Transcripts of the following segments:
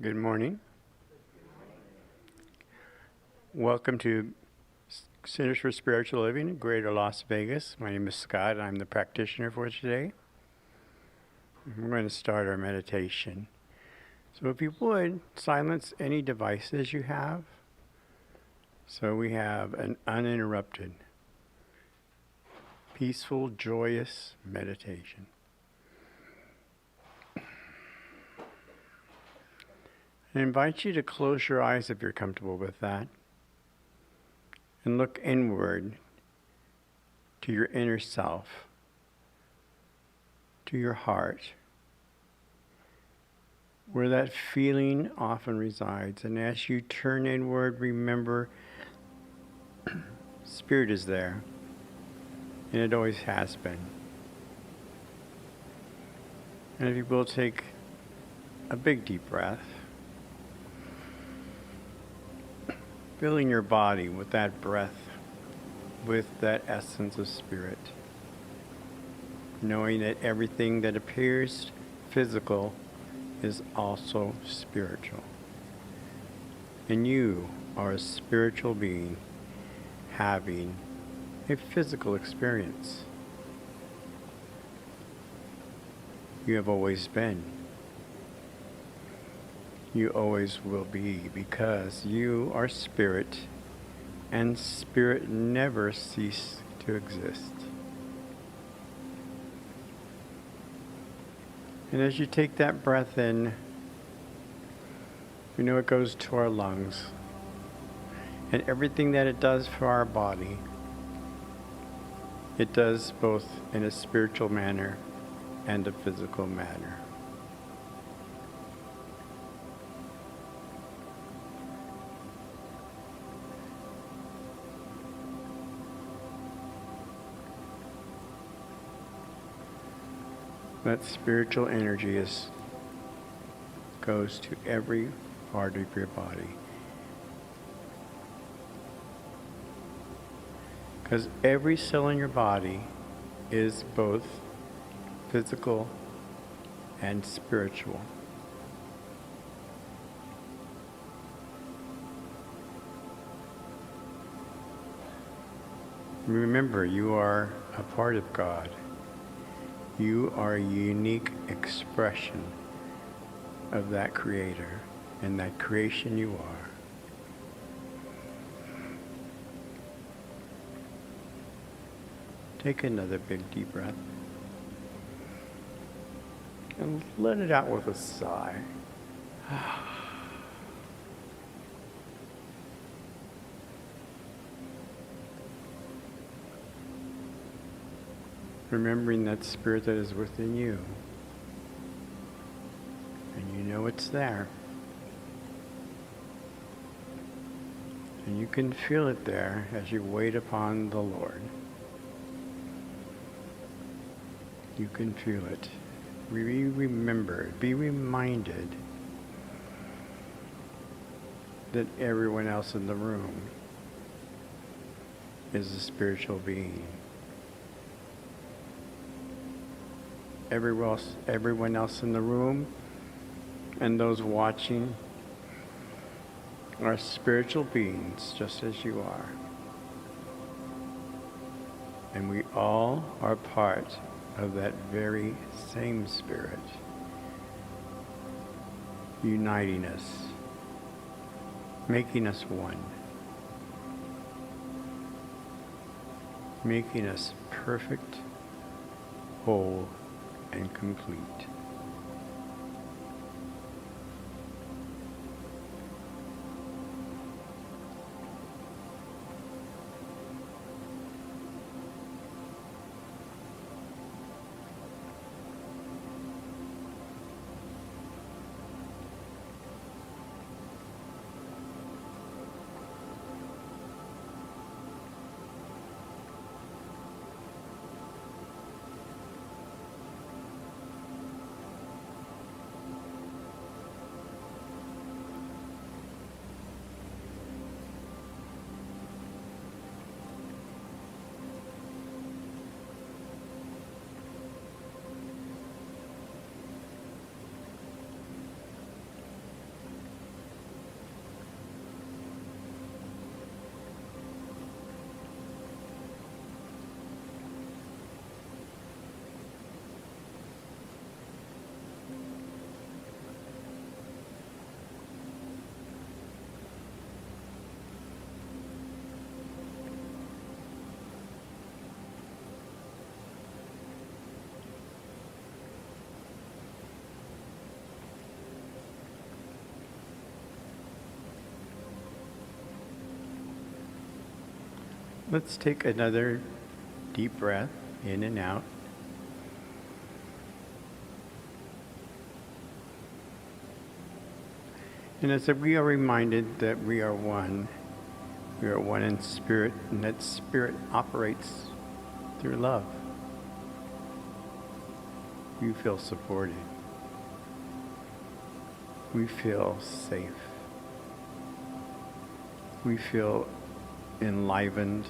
Good morning. Welcome to Centers for Spiritual Living in Greater Las Vegas. My name is Scott. I'm the practitioner for today. We're going to start our meditation. So if you would, silence any devices you have. So we have an uninterrupted, peaceful, joyous meditation. I invite you to close your eyes if you're comfortable with that and look inward to your inner self, to your heart, where that feeling often resides. And as you turn inward, remember Spirit is there, and it always has been. And if you will, take a big deep breath, filling your body with that breath, with that essence of Spirit, knowing that everything that appears physical is also spiritual. And you are a spiritual being having a physical experience. You have always been. You always will be, because you are spirit, and spirit never ceases to exist. And as you take that breath in, you know it goes to our lungs, and everything that it does for our body, it does both in a spiritual manner and a physical manner. That spiritual energy goes to every part of your body. Because every cell in your body is both physical and spiritual. Remember, you are a part of God. You are a unique expression of that Creator, and that creation you are. Take another big deep breath and let it out with a sigh. Remembering that Spirit that is within you, and you know it's there, and you can feel it there as you wait upon the Lord. You can feel it. Be remembered, be reminded that everyone else in the room is a spiritual being. Everyone else in the room and those watching are spiritual beings just as you are. And we all are part of that very same Spirit, uniting us, making us one, making us perfect, whole, and complete. Let's take another deep breath in and out. And as we are reminded that we are one in spirit, and that spirit operates through love. You feel supported. We feel safe. We feel enlivened,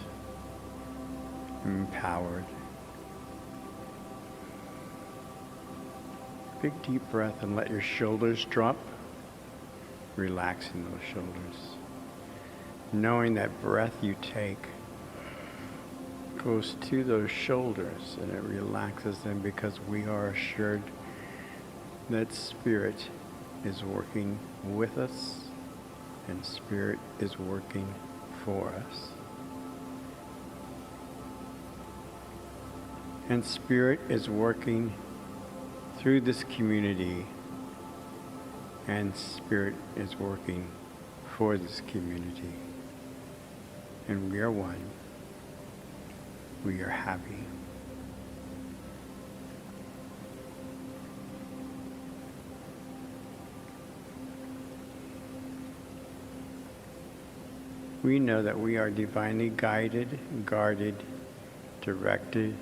empowered. Big deep breath and let your shoulders drop, relaxing those shoulders. Knowing that breath you take goes to those shoulders and it relaxes them, because we are assured that Spirit is working with us and Spirit is working for us. And Spirit is working through this community, and Spirit is working for this community. And we are one. We are happy. We know that we are divinely guided, guarded, directed,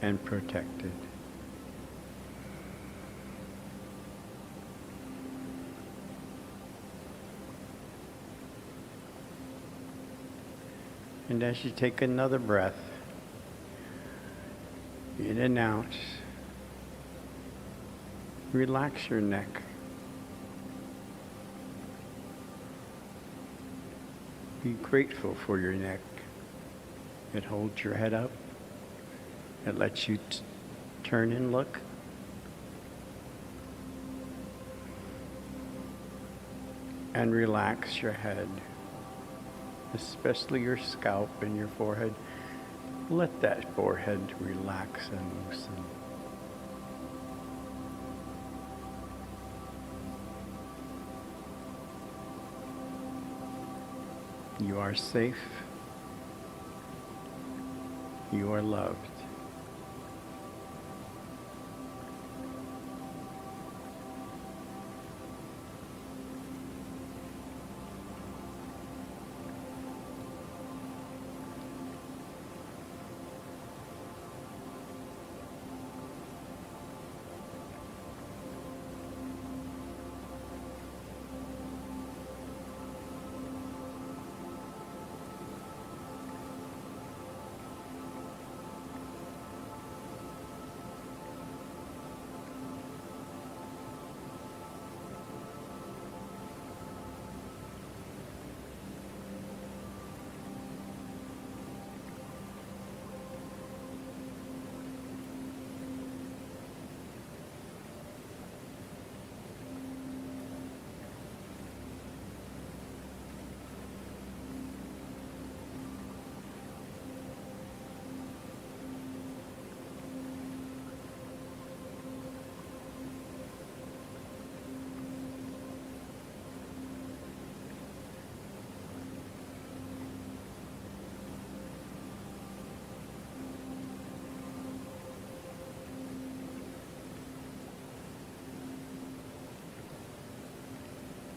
and protected. And as you take another breath, in and out, relax your neck. Be grateful for your neck. It holds your head up. It lets you turn and look. And relax your head, especially your scalp and your forehead. Let that forehead relax and loosen. You are safe. You are loved.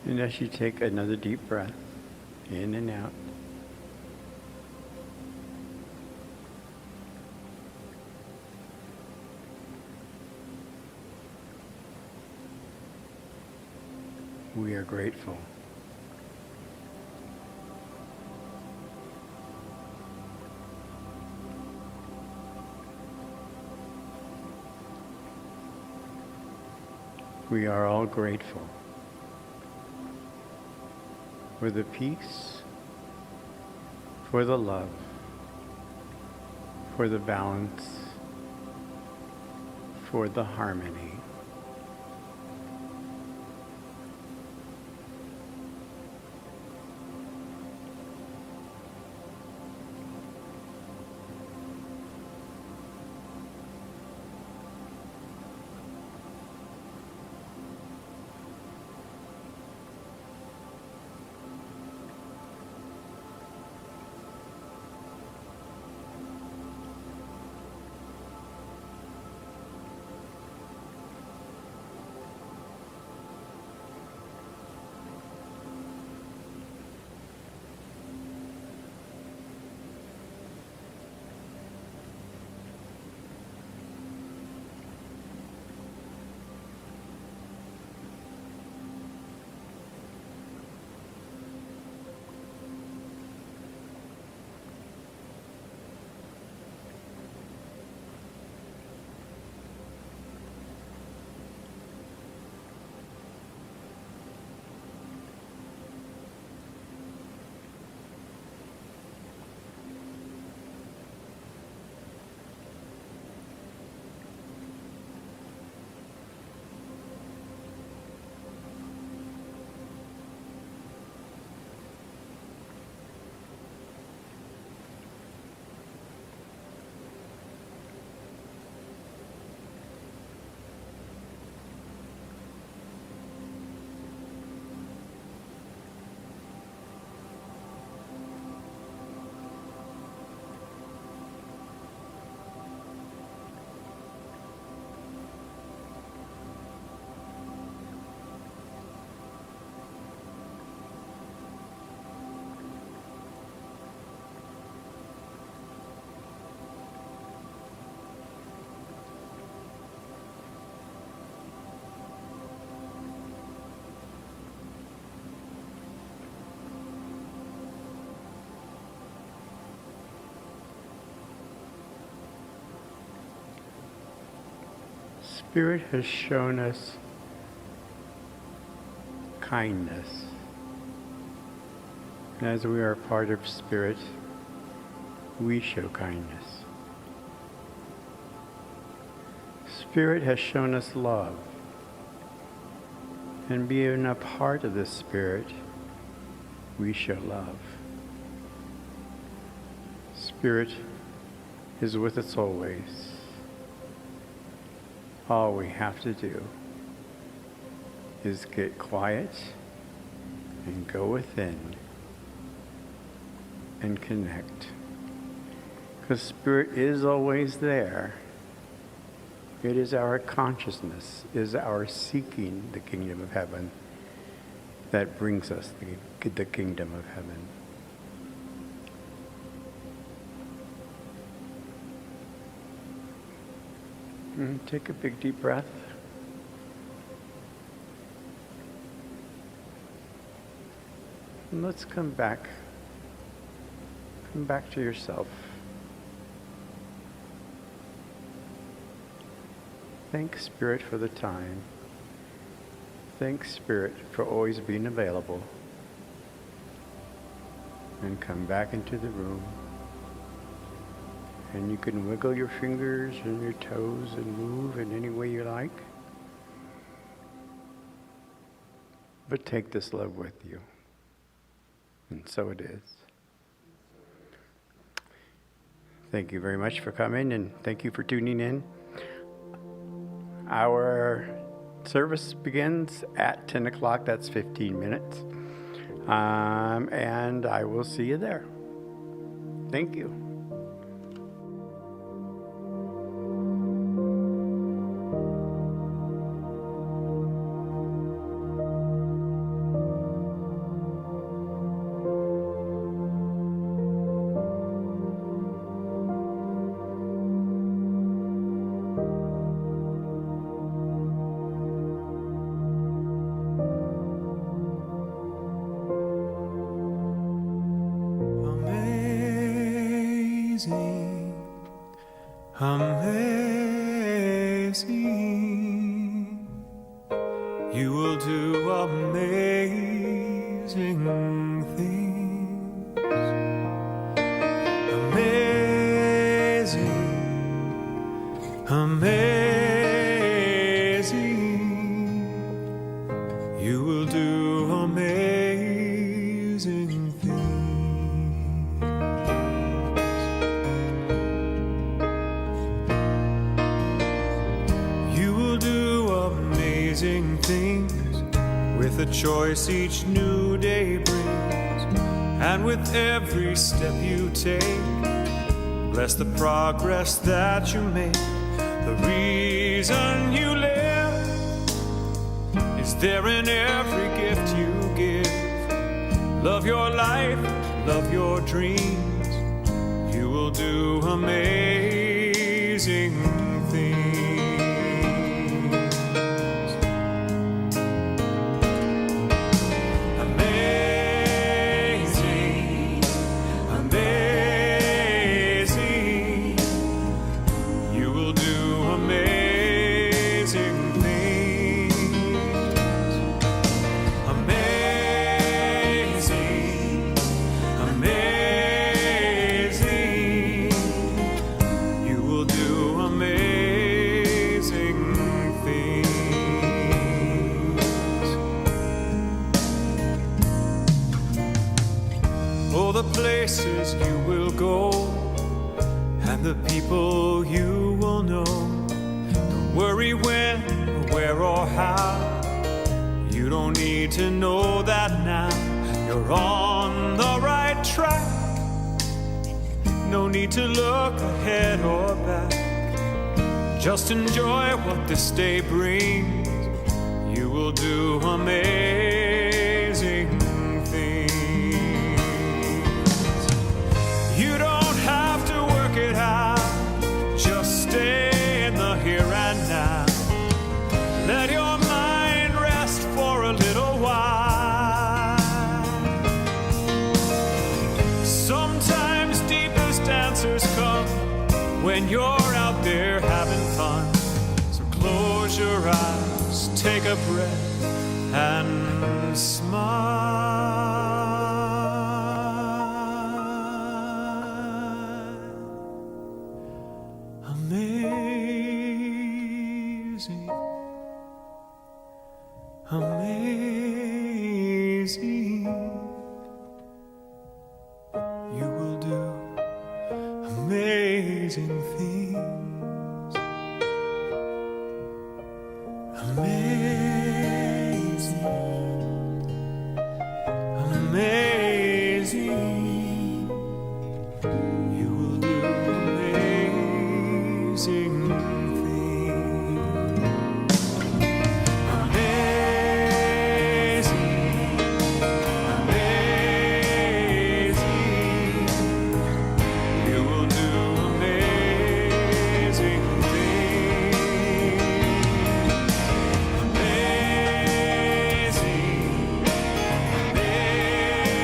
And as you take another deep breath, in and out, we are grateful. We are all grateful for the peace, for the love, for the balance, for the harmony. Spirit has shown us kindness. And as we are a part of Spirit, we show kindness. Spirit has shown us love. And being a part of the Spirit, we show love. Spirit is with us always. All we have to do is get quiet and go within and connect. Because Spirit is always there. It is our consciousness, is our seeking the kingdom of heaven that brings us the kingdom of heaven. And take a big deep breath. And let's come back. Come back to yourself. Thank Spirit for the time. Thank Spirit for always being available. And come back into the room. And you can wiggle your fingers and your toes and move in any way you like. But take this love with you. And so it is. Thank you very much for coming, and thank you for tuning in. Our service begins at 10 o'clock. That's 15 minutes. And I will see you there. Thank you. Amazing, you will do amazing things. Amazing, amazing, you will do amazing things. Amazing things with a choice each new day brings, and with every step you take, bless the progress that you make. The reason you live is there in every gift you give. Love your life, love your dreams, you will do amazing things. Places you will go, and the people you will know. Don't worry when, or where, or how. You don't need to know that now. You're on the right track. No need to look ahead or back. Just enjoy what this day brings. You will do amazing things. You don't have to work it out, just stay in the here and now. Let your mind rest for a little while. Sometimes deepest answers come when you're out there having fun. So close take a breath and smile. Amazing, amazing, you will do amazing things. Amazing, amazing, you will do amazing things. Amazing, amazing, you will do amazing things. Amazing, amazing,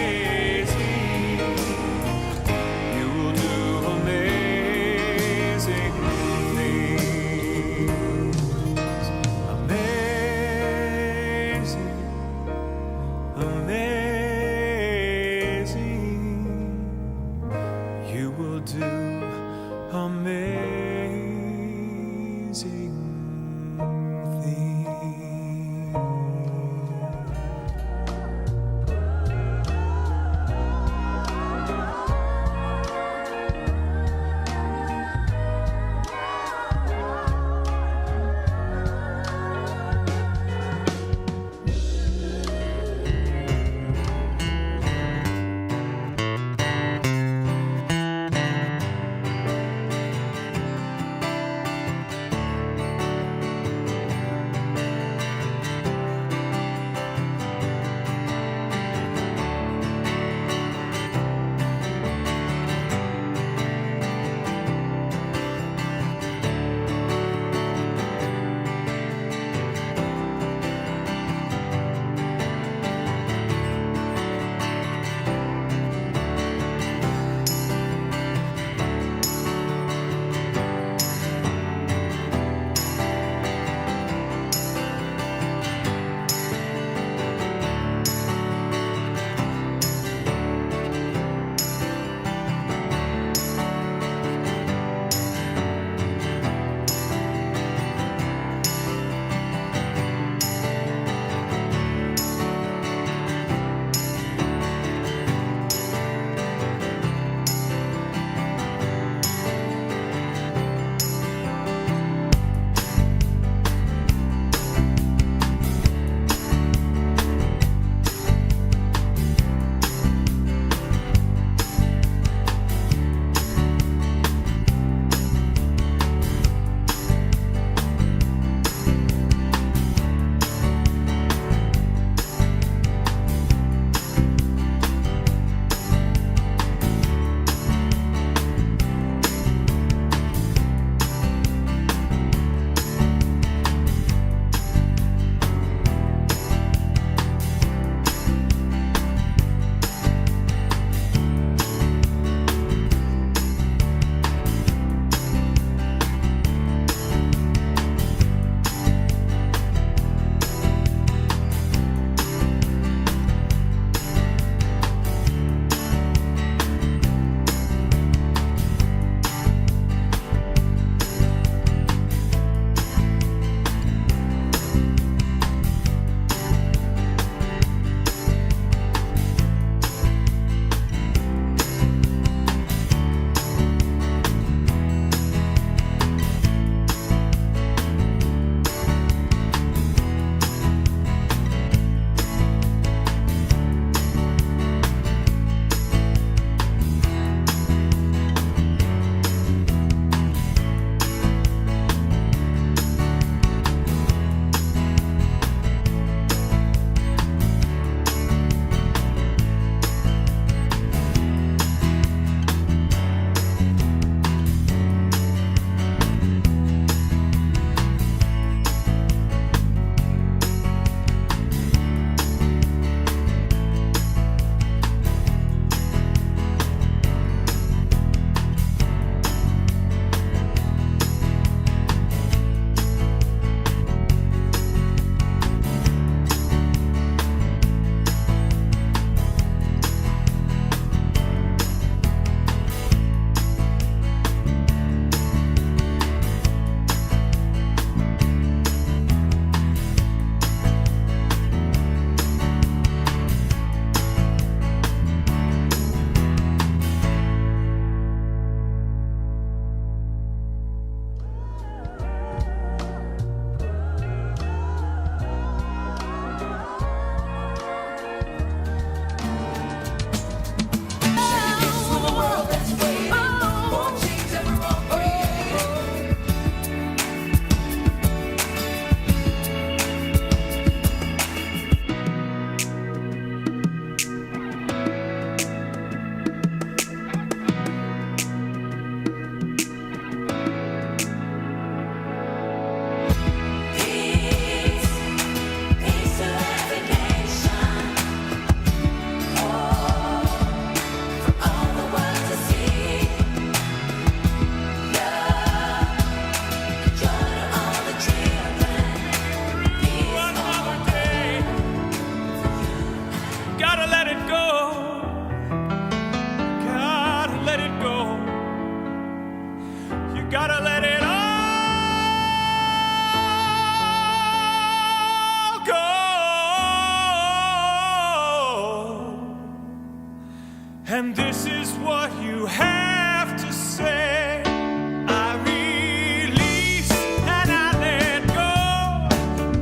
And this is what you have to say. I release and I let go.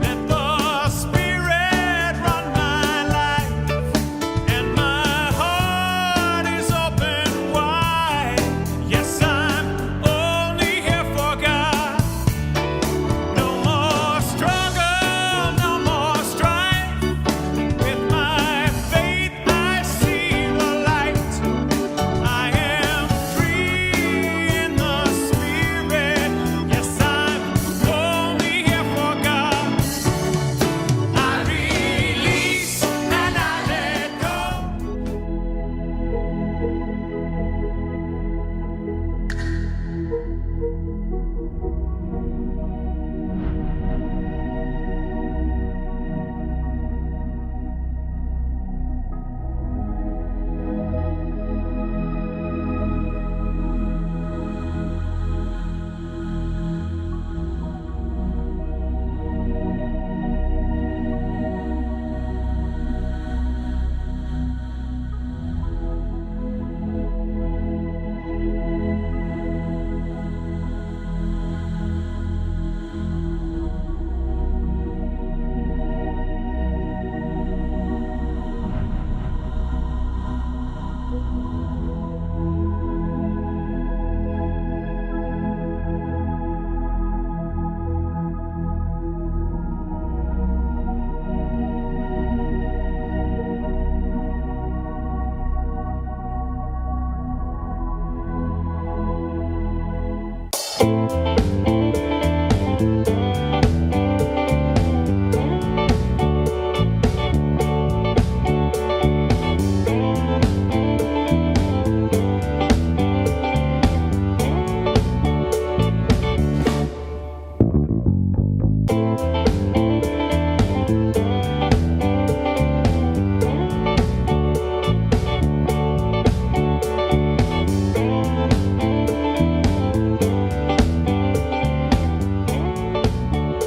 Let the Spirit run my life. And my heart is open wide. Yes, I'm only here for God. No more struggle, no more strife. With my faith I see the light. I am free in the Spirit. Yes, I'm only here for God. I release and I let go.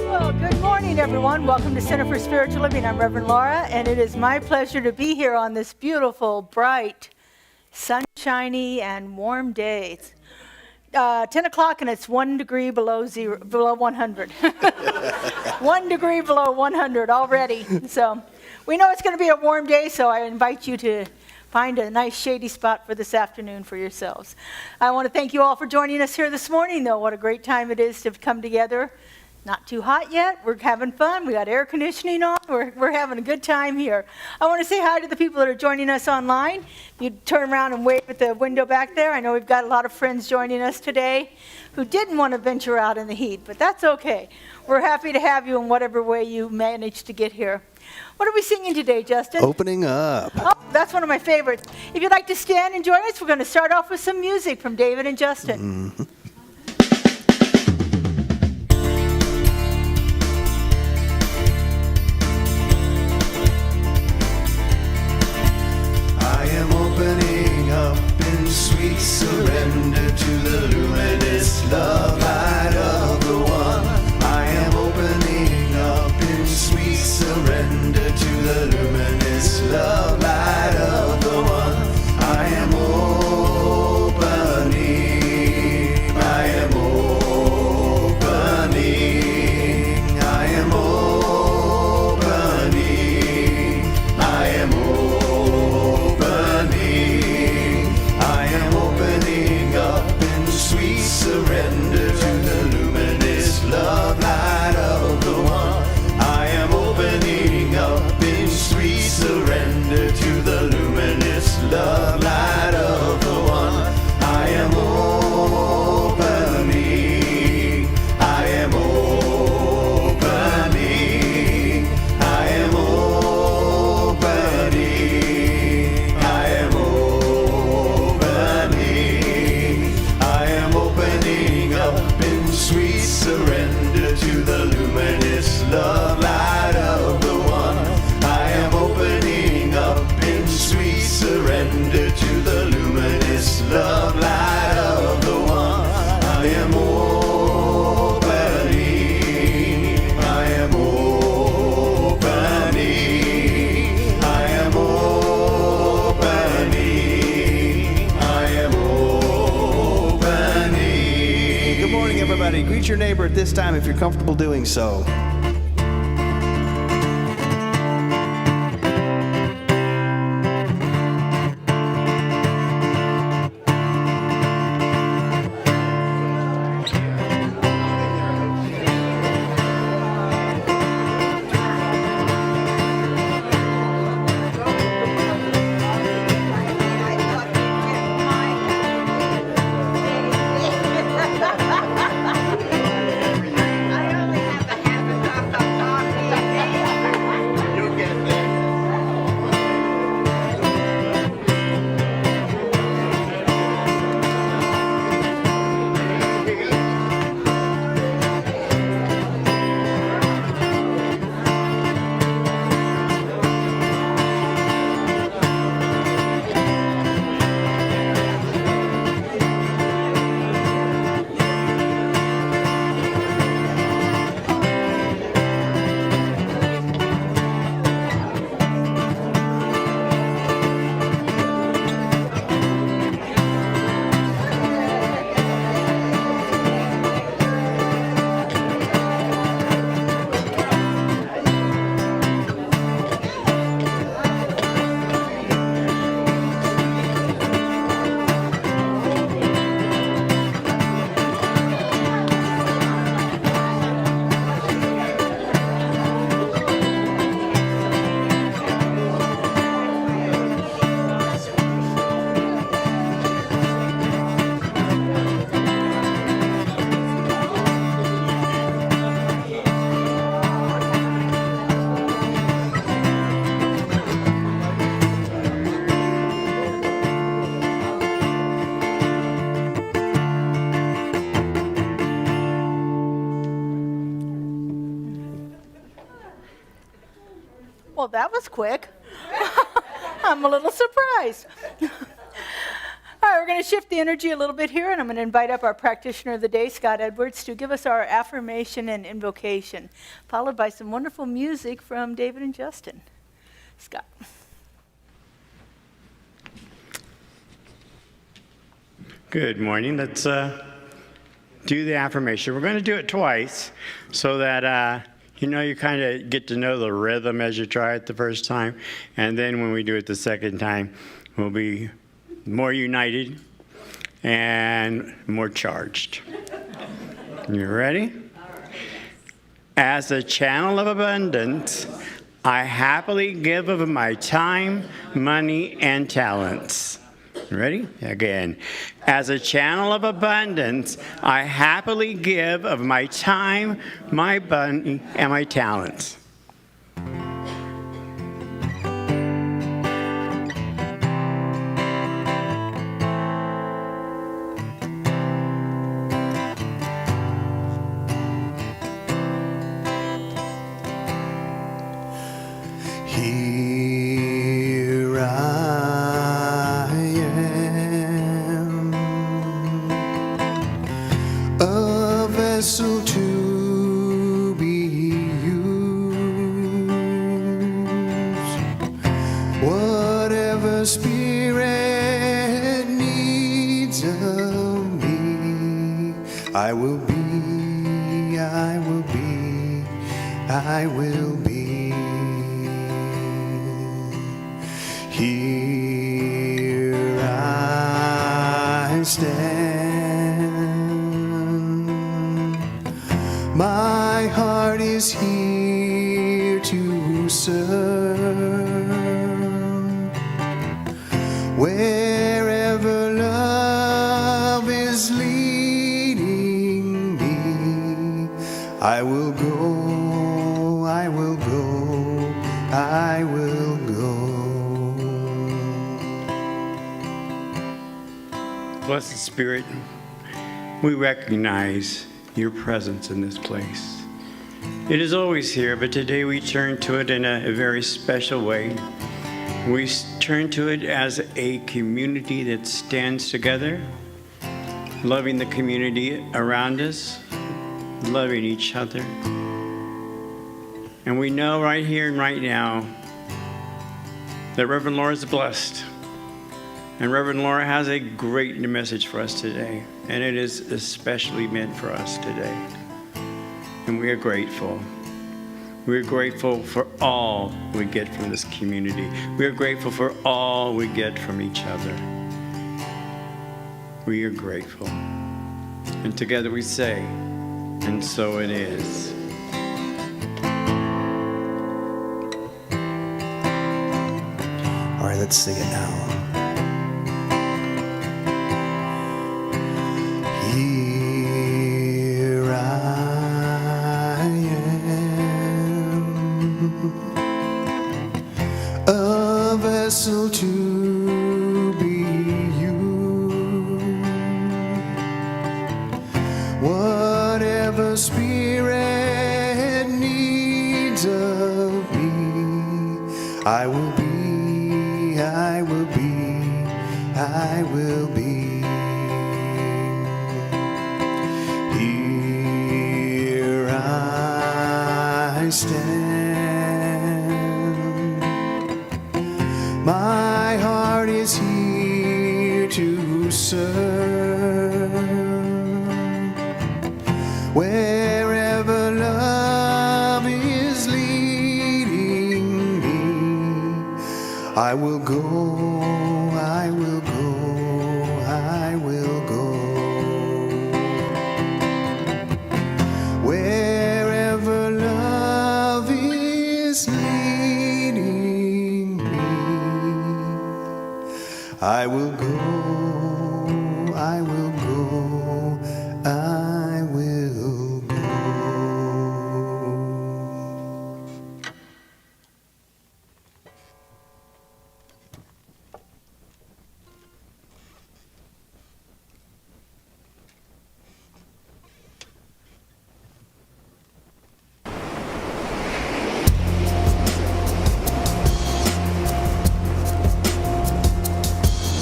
Well, good morning, everyone. Welcome to Center for Spiritual Living. I'm Reverend Laura, and it is my pleasure to be here on this beautiful, bright, sunshiny, and warm day. It's 10 o'clock, and it's 1 degree below 100. 1 degree below 100 already. So we know it's going to be a warm day, so I invite you to find a nice shady spot for this afternoon for yourselves. I want to thank you all for joining us here this morning, though. What a great time it is to come together. Not too hot yet. We're having fun. We got air conditioning on. We're having a good time here. I want to say hi to the people that are joining us online. You turn around and wave at the window back there. I know we've got a lot of friends joining us today who didn't want to venture out in the heat, but that's okay. We're happy to have you in whatever way you managed to get here. What are we singing today, Justin? Opening up. Oh, that's one of my favorites. If you'd like to stand and join us, we're going to start off with some music from David and Justin. Mm-hmm. I am opening up in sweet surrender to the luminous love light of the one. I am opening up in sweet surrender to the luminous love light of the one. I am opening. I am opening. I am opening. I am opening. I am opening up in sweet everybody. Greet your neighbor at this time if you're comfortable doing so. Well, that was quick. I'm a little surprised. All right, we're going to shift the energy a little bit here, and I'm going to invite up our practitioner of the day, Scott Edwards, to give us our affirmation and invocation, followed by some wonderful music from David and Justin. Scott. Good morning. Let's do the affirmation. We're going to do it twice so that you kind of get to know the rhythm as you try it the first time. And then when we do it the second time, we'll be more united and more charged. You ready? As a channel of abundance, I happily give of my time, money, and talents. Ready? Again. As a channel of abundance, I happily give of my time, my money, and my talents. Here I am, a vessel to be used. Whatever Spirit needs of me, I will be, I will be, I will be. Here I stand. My heart is here to serve. Wherever love is leading me, I will go, I will go, I will go. Blessed Spirit, we recognize your presence in this place. It is always here, but today we turn to it in a very special way. We turn to it as a community that stands together, loving the community around us, loving each other. And we know right here and right now that Reverend Laura is blessed And Reverend Laura has a great message for us today, and it is especially meant for us today. And we are grateful. We're grateful for all we get from this community. We are grateful for all we get from each other. We are grateful. And together we say, and so it is. All right, let's sing it now. Here I am, a vessel to be used. Whatever Spirit needs of me, I will be, I will be, I will be. Here I stand. My heart is here to serve. Wherever love is leading me, I will go, I will go, I will go. Wherever love is leading me, I will go, I will go, I will go.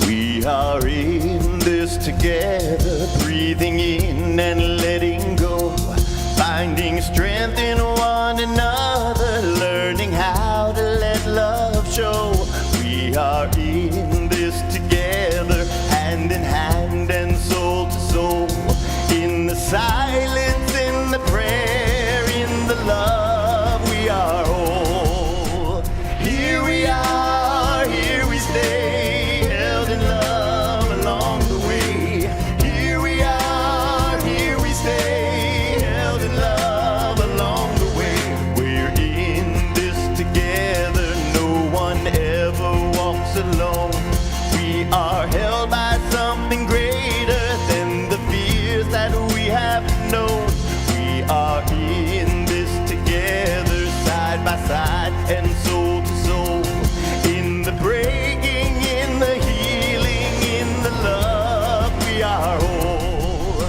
We are in this together, breathing in and letting go, finding strength in one another, learning how to let love show. We are in this together, hand in hand and soul to soul, in the silence, in the prayer, in the love we are whole. Here we are, here we stay, held in love along the way. Here we are, here we stay, held in love along the way. We're in this together, no one ever walks alone. We are held by something greater than the fears that we have known. We are in this together, side by side and soul to soul, in the breaking, in the healing, in the love we are whole.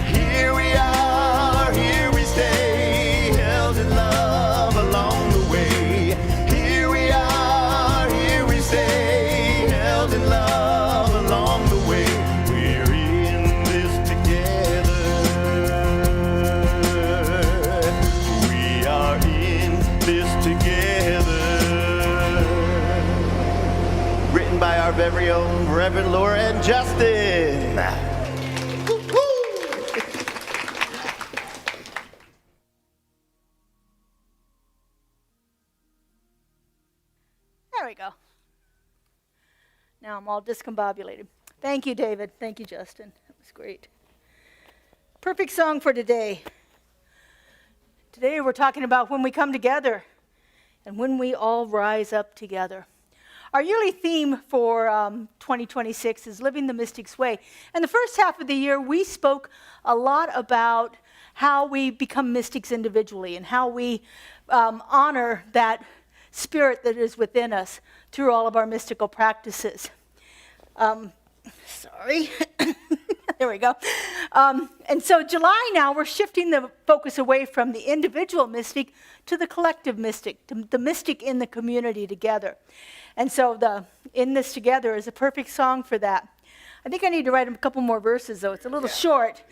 Here we are, here we stay, held in love along the way. Here we are, here we stay, held in love along the way. We're in this together. We are in this together. Written by our very own Reverend Laura and Justin. There we go. Now I'm all discombobulated. Thank you, David. Thank you, Justin. That was great. Perfect song for today. Today we're talking about when we come together and when we all rise up together. Our yearly theme for 2026 is Living the Mystic's Way. And the first half of the year, we spoke a lot about how we become mystics individually and how we honor that spirit that is within us through all of our mystical practices. Sorry. There we go. And so July now, we're shifting the focus away from the individual mystic to the collective mystic, the mystic in the community together. And so the In This Together is a perfect song for that. I think I need to write a couple more verses, though. It's a little short.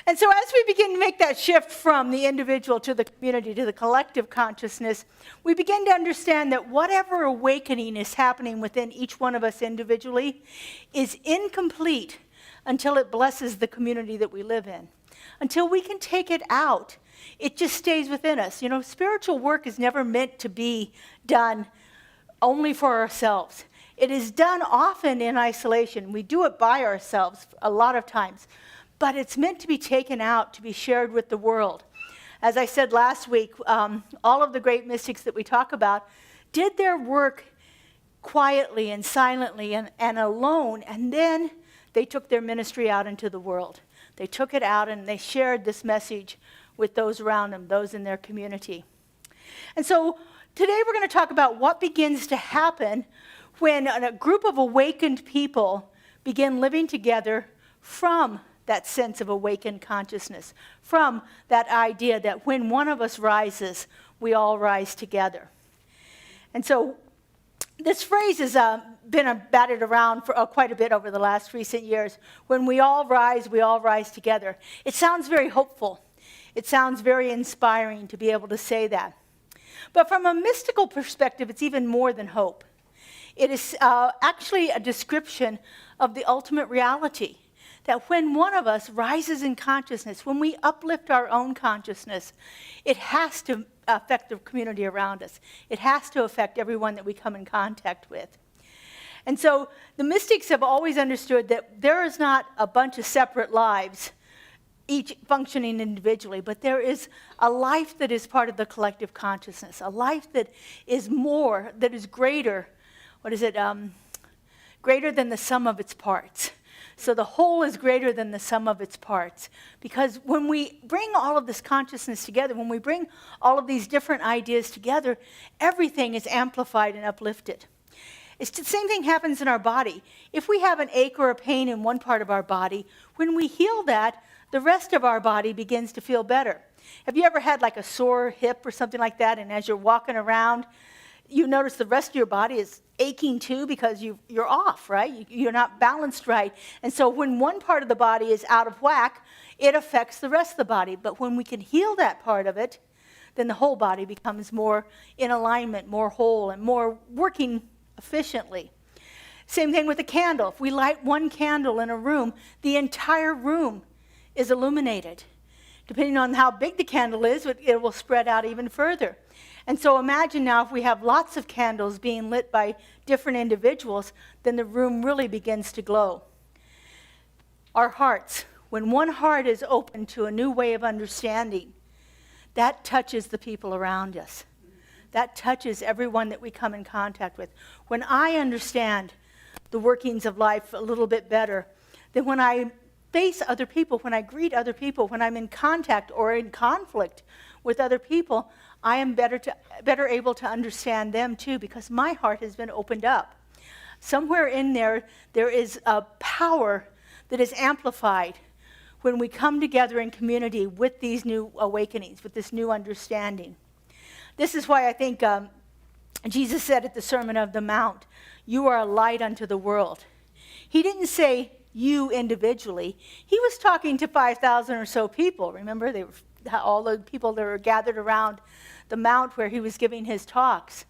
And so as we begin to make that shift from the individual to the community to the collective consciousness, we begin to understand that whatever awakening is happening within each one of us individually is incomplete until it blesses the community that we live in. Until we can take it out, it just stays within us. You know, spiritual work is never meant to be done only for ourselves. It is done often in isolation. We do it by ourselves a lot of times. But it's meant to be taken out, to be shared with the world. As I said last week, all of the great mystics that we talk about did their work quietly and silently and alone, and then they took their ministry out into the world. They took it out and they shared this message with those around them, those in their community. And so today we're going to talk about what begins to happen when a group of awakened people begin living together from that sense of awakened consciousness, from that idea that when one of us rises, we all rise together. And so this phrase has been batted around for quite a bit over the last recent years. When we all rise together. It sounds very hopeful. It sounds very inspiring to be able to say that. But from a mystical perspective, it's even more than hope. It is actually a description of the ultimate reality. That when one of us rises in consciousness, when we uplift our own consciousness, it has to affect the community around us. It has to affect everyone that we come in contact with. And so the mystics have always understood that there is not a bunch of separate lives, each functioning individually, but there is a life that is part of the collective consciousness, a life that is more, that is greater, greater than the sum of its parts. So the whole is greater than the sum of its parts. Because when we bring all of this consciousness together, when we bring all of these different ideas together, everything is amplified and uplifted. It's the same thing happens in our body. If we have an ache or a pain in one part of our body, when we heal that, the rest of our body begins to feel better. Have you ever had like a sore hip or something like that, and as you're walking around, you notice the rest of your body is aching too because you're off, right? You're not balanced right. And so when one part of the body is out of whack, it affects the rest of the body. But when we can heal that part of it, then the whole body becomes more in alignment, more whole, and more working efficiently. Same thing with a candle. If we light one candle in a room, the entire room is illuminated. Depending on how big the candle is, it will spread out even further. And so imagine now if we have lots of candles being lit by different individuals, then the room really begins to glow. Our hearts, when one heart is open to a new way of understanding, that touches the people around us. That touches everyone that we come in contact with. When I understand the workings of life a little bit better, then when I face other people, when I greet other people, when I'm in contact or in conflict with other people, I am better able to understand them too, because my heart has been opened up. Somewhere in there is a power that is amplified when we come together in community with these new awakenings, with this new understanding. This is why I think Jesus said at the Sermon on the Mount, "You are a light unto the world." He didn't say you individually. He was talking to 5,000 or so people. Remember, they were all the people that were gathered around the mount where he was giving his talks.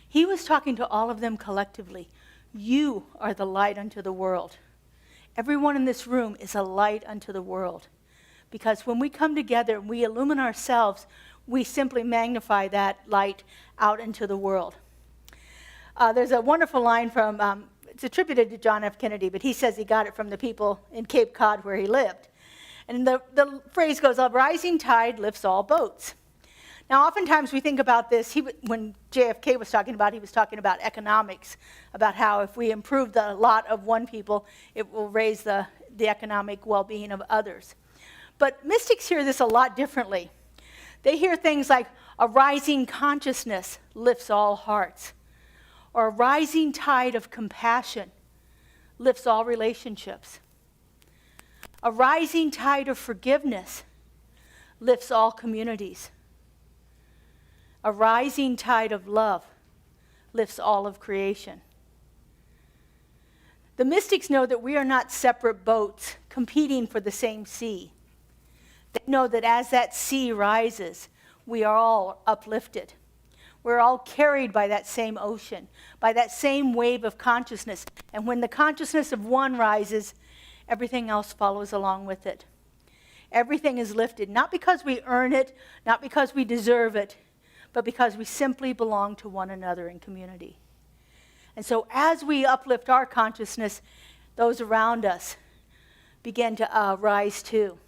He was talking to all of them collectively. You are the light unto the world. Everyone in this room is a light unto the world. Because when we come together and we illumine ourselves, we simply magnify that light out into the world. There's a wonderful line from, it's attributed to John F. Kennedy, but he says he got it from the people in Cape Cod where he lived. And the phrase goes, "A rising tide lifts all boats." Now, oftentimes we think about this, when JFK was talking about, he was talking about economics, about how if we improve the lot of one people, it will raise the economic well-being of others. But mystics hear this a lot differently. They hear things like, "A rising consciousness lifts all hearts," or "A rising tide of compassion lifts all relationships." "A rising tide of forgiveness lifts all communities." "A rising tide of love lifts all of creation." The mystics know that we are not separate boats competing for the same sea. They know that as that sea rises, we are all uplifted. We're all carried by that same ocean, by that same wave of consciousness. And when the consciousness of one rises, everything else follows along with it. Everything is lifted, not because we earn it, not because we deserve it, but because we simply belong to one another in community. And so as we uplift our consciousness, those around us begin to rise too.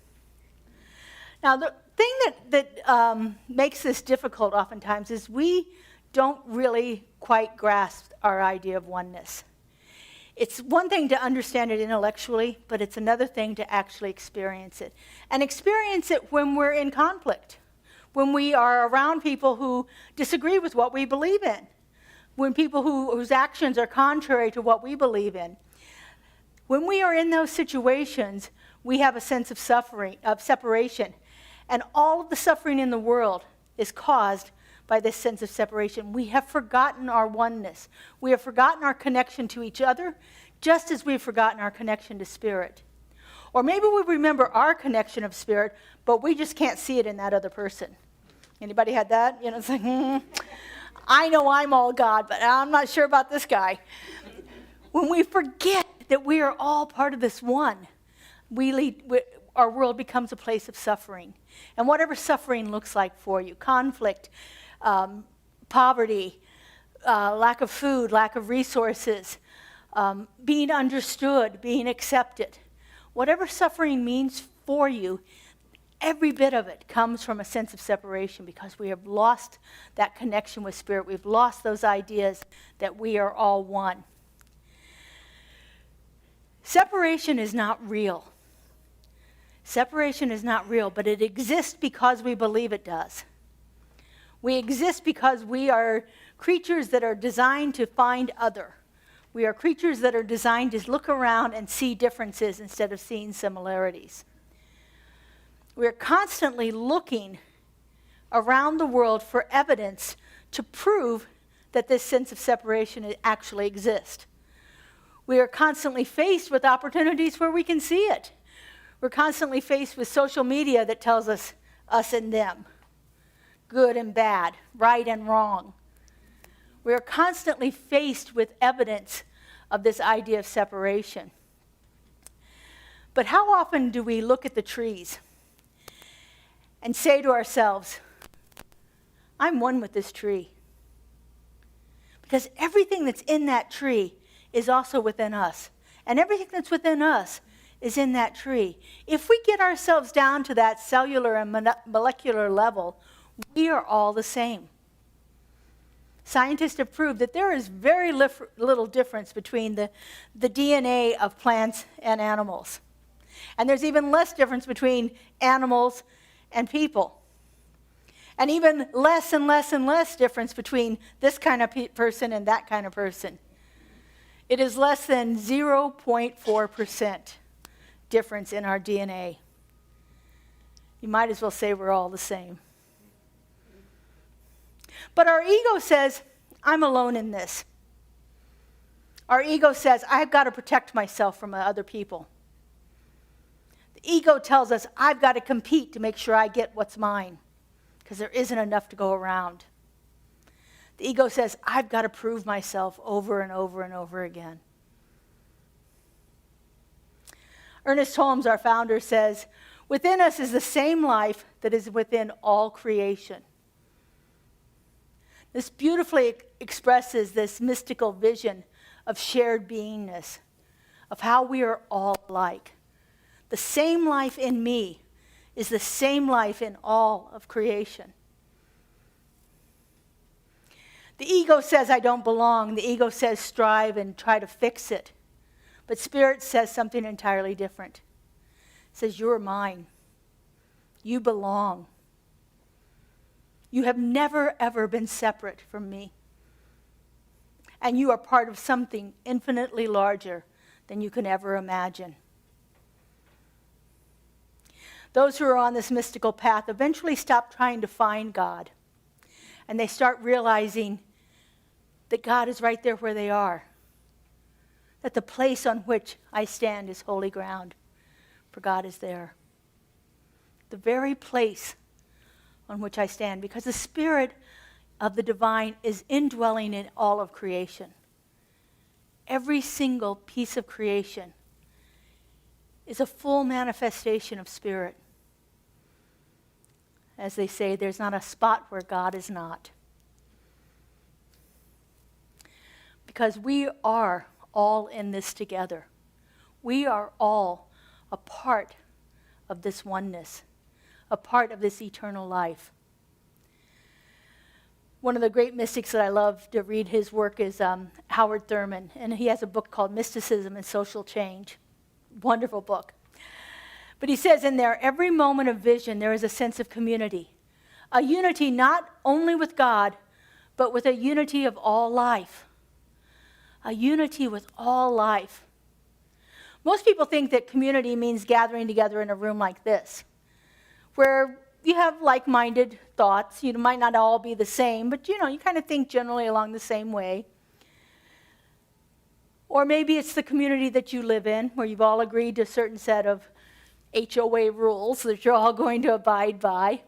Now, the thing that makes this difficult oftentimes is we don't really quite grasp our idea of oneness. It's one thing to understand it intellectually, but it's another thing to actually experience it. And experience it when we're in conflict, when we are around people who disagree with what we believe in, when people whose actions are contrary to what we believe in. When we are in those situations, we have a sense of suffering, of separation. And all of the suffering in the world is caused by this sense of separation. We have forgotten our oneness. We have forgotten our connection to each other, just as we've forgotten our connection to spirit. Or maybe we remember our connection of spirit, but we just can't see it in that other person. Anybody had that? You know, it's like, I know I'm all God, but I'm not sure about this guy. When we forget that we are all part of this one, our world becomes a place of suffering. And whatever suffering looks like for you, conflict, poverty, lack of food, lack of resources, being understood, being accepted, whatever suffering means for you, every bit of it comes from a sense of separation because we have lost that connection with spirit. We've lost those ideas that we are all one. Separation is not real. Separation is not real, but it exists because we believe it does. We exist because we are creatures that are designed to find other. We are creatures that are designed to look around and see differences instead of seeing similarities. We're constantly looking around the world for evidence to prove that this sense of separation actually exists. We are constantly faced with opportunities where we can see it. We're constantly faced with social media that tells us and them, good and bad, right and wrong. We are constantly faced with evidence of this idea of separation. But how often do we look at the trees and say to ourselves, I'm one with this tree? Because everything that's in that tree is also within us. And everything that's within us is in that tree. If we get ourselves down to that cellular and molecular level, we are all the same. Scientists have proved that there is very little difference between the DNA of plants and animals. And there's even less difference between animals and people. And even less and less and less difference between this kind of person and that kind of person. It is less than 0.4% difference in our DNA. You might as well say we're all the same. But our ego says, I'm alone in this. Our ego says, I've got to protect myself from other people. The ego tells us, I've got to compete to make sure I get what's mine, because there isn't enough to go around. The ego says, I've got to prove myself over and over and over again. Ernest Holmes, our founder, says, within us is the same life that is within all creation. This beautifully expresses this mystical vision of shared beingness, of how we are all alike. The same life in me is the same life in all of creation. The ego says I don't belong. The ego says strive and try to fix it. But spirit says something entirely different. It says you're mine. You belong. You have never, ever been separate from me. And you are part of something infinitely larger than you can ever imagine. Those who are on this mystical path eventually stop trying to find God. And they start realizing that God is right there where they are. That the place on which I stand is holy ground, for God is there. the very place on which I stand, because the Spirit of the divine is indwelling in all of creation. Every single piece of creation is a full manifestation of Spirit. As they say, there's not a spot where God is not. Because we are all in this together. We are all a part of this oneness, a part of this eternal life. One of the great mystics that I love to read his work is Howard Thurman, and he has a book called Mysticism and Social Change. Wonderful book. But he says in there, every moment of vision, there is a sense of community. A unity not only with God, but with a unity of all life. A unity with all life. Most people think that community means gathering together in a room like this, where you have like-minded thoughts. You might not all be the same, but you kind of think generally along the same way. Or maybe it's the community that you live in, where you've all agreed to a certain set of HOA rules that you're all going to abide by.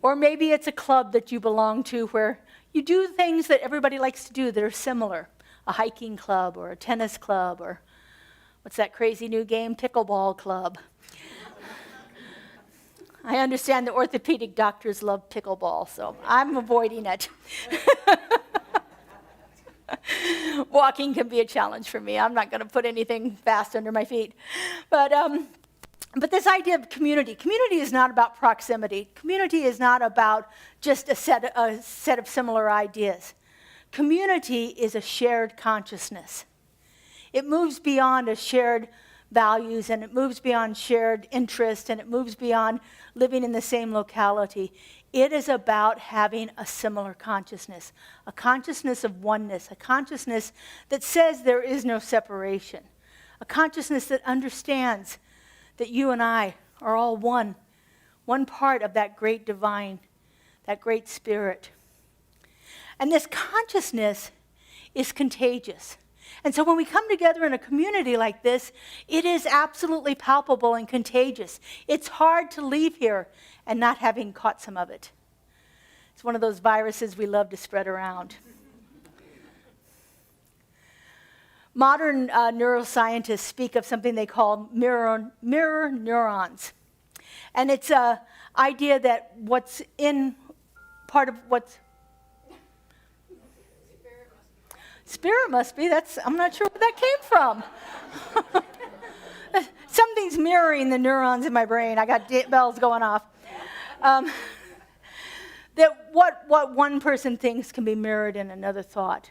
Or maybe it's a club that you belong to where you do things that everybody likes to do that are similar. A hiking club or a tennis club or what's that crazy new game? Pickleball club. I understand the orthopedic doctors love pickleball, so I'm avoiding it. Walking can be a challenge for me. I'm not going to put anything fast under my feet. But this idea of community is not about proximity. Community is not about just a set of similar ideas. Community is a shared consciousness. It moves beyond a shared values, and it moves beyond shared interest, and it moves beyond living in the same locality. It is about having a similar consciousness, a consciousness of oneness, a consciousness that says there is no separation, a consciousness that understands that you and I are all one part of that great divine, that great spirit. And this consciousness is contagious. And so when we come together in a community like this, it is absolutely palpable and contagious. It's hard to leave here and not having caught some of it. It's one of those viruses we love to spread around. Modern neuroscientists speak of something they call mirror neurons. And it's an idea that what's in part of what's... Spirit must be. I'm not sure where that came from. Something's mirroring the neurons in my brain. I got bells going off. That what one person thinks can be mirrored in another thought.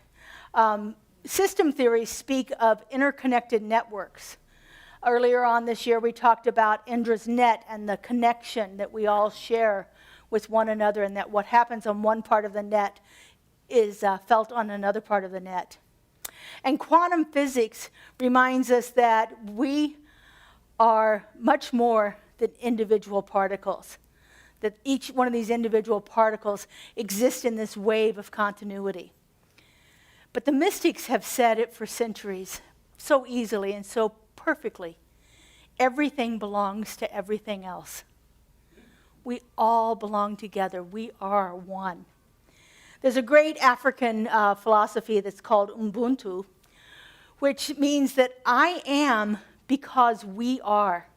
System theories speak of interconnected networks. Earlier on this year, we talked about Indra's net and the connection that we all share with one another, and that what happens on one part of the net is felt on another part of the net. And quantum physics reminds us that we are much more than individual particles, that each one of these individual particles exists in this wave of continuity. But the mystics have said it for centuries, so easily and so perfectly. Everything belongs to everything else. We all belong together. We are one. There's a great African philosophy that's called Ubuntu, which means that I am because we are.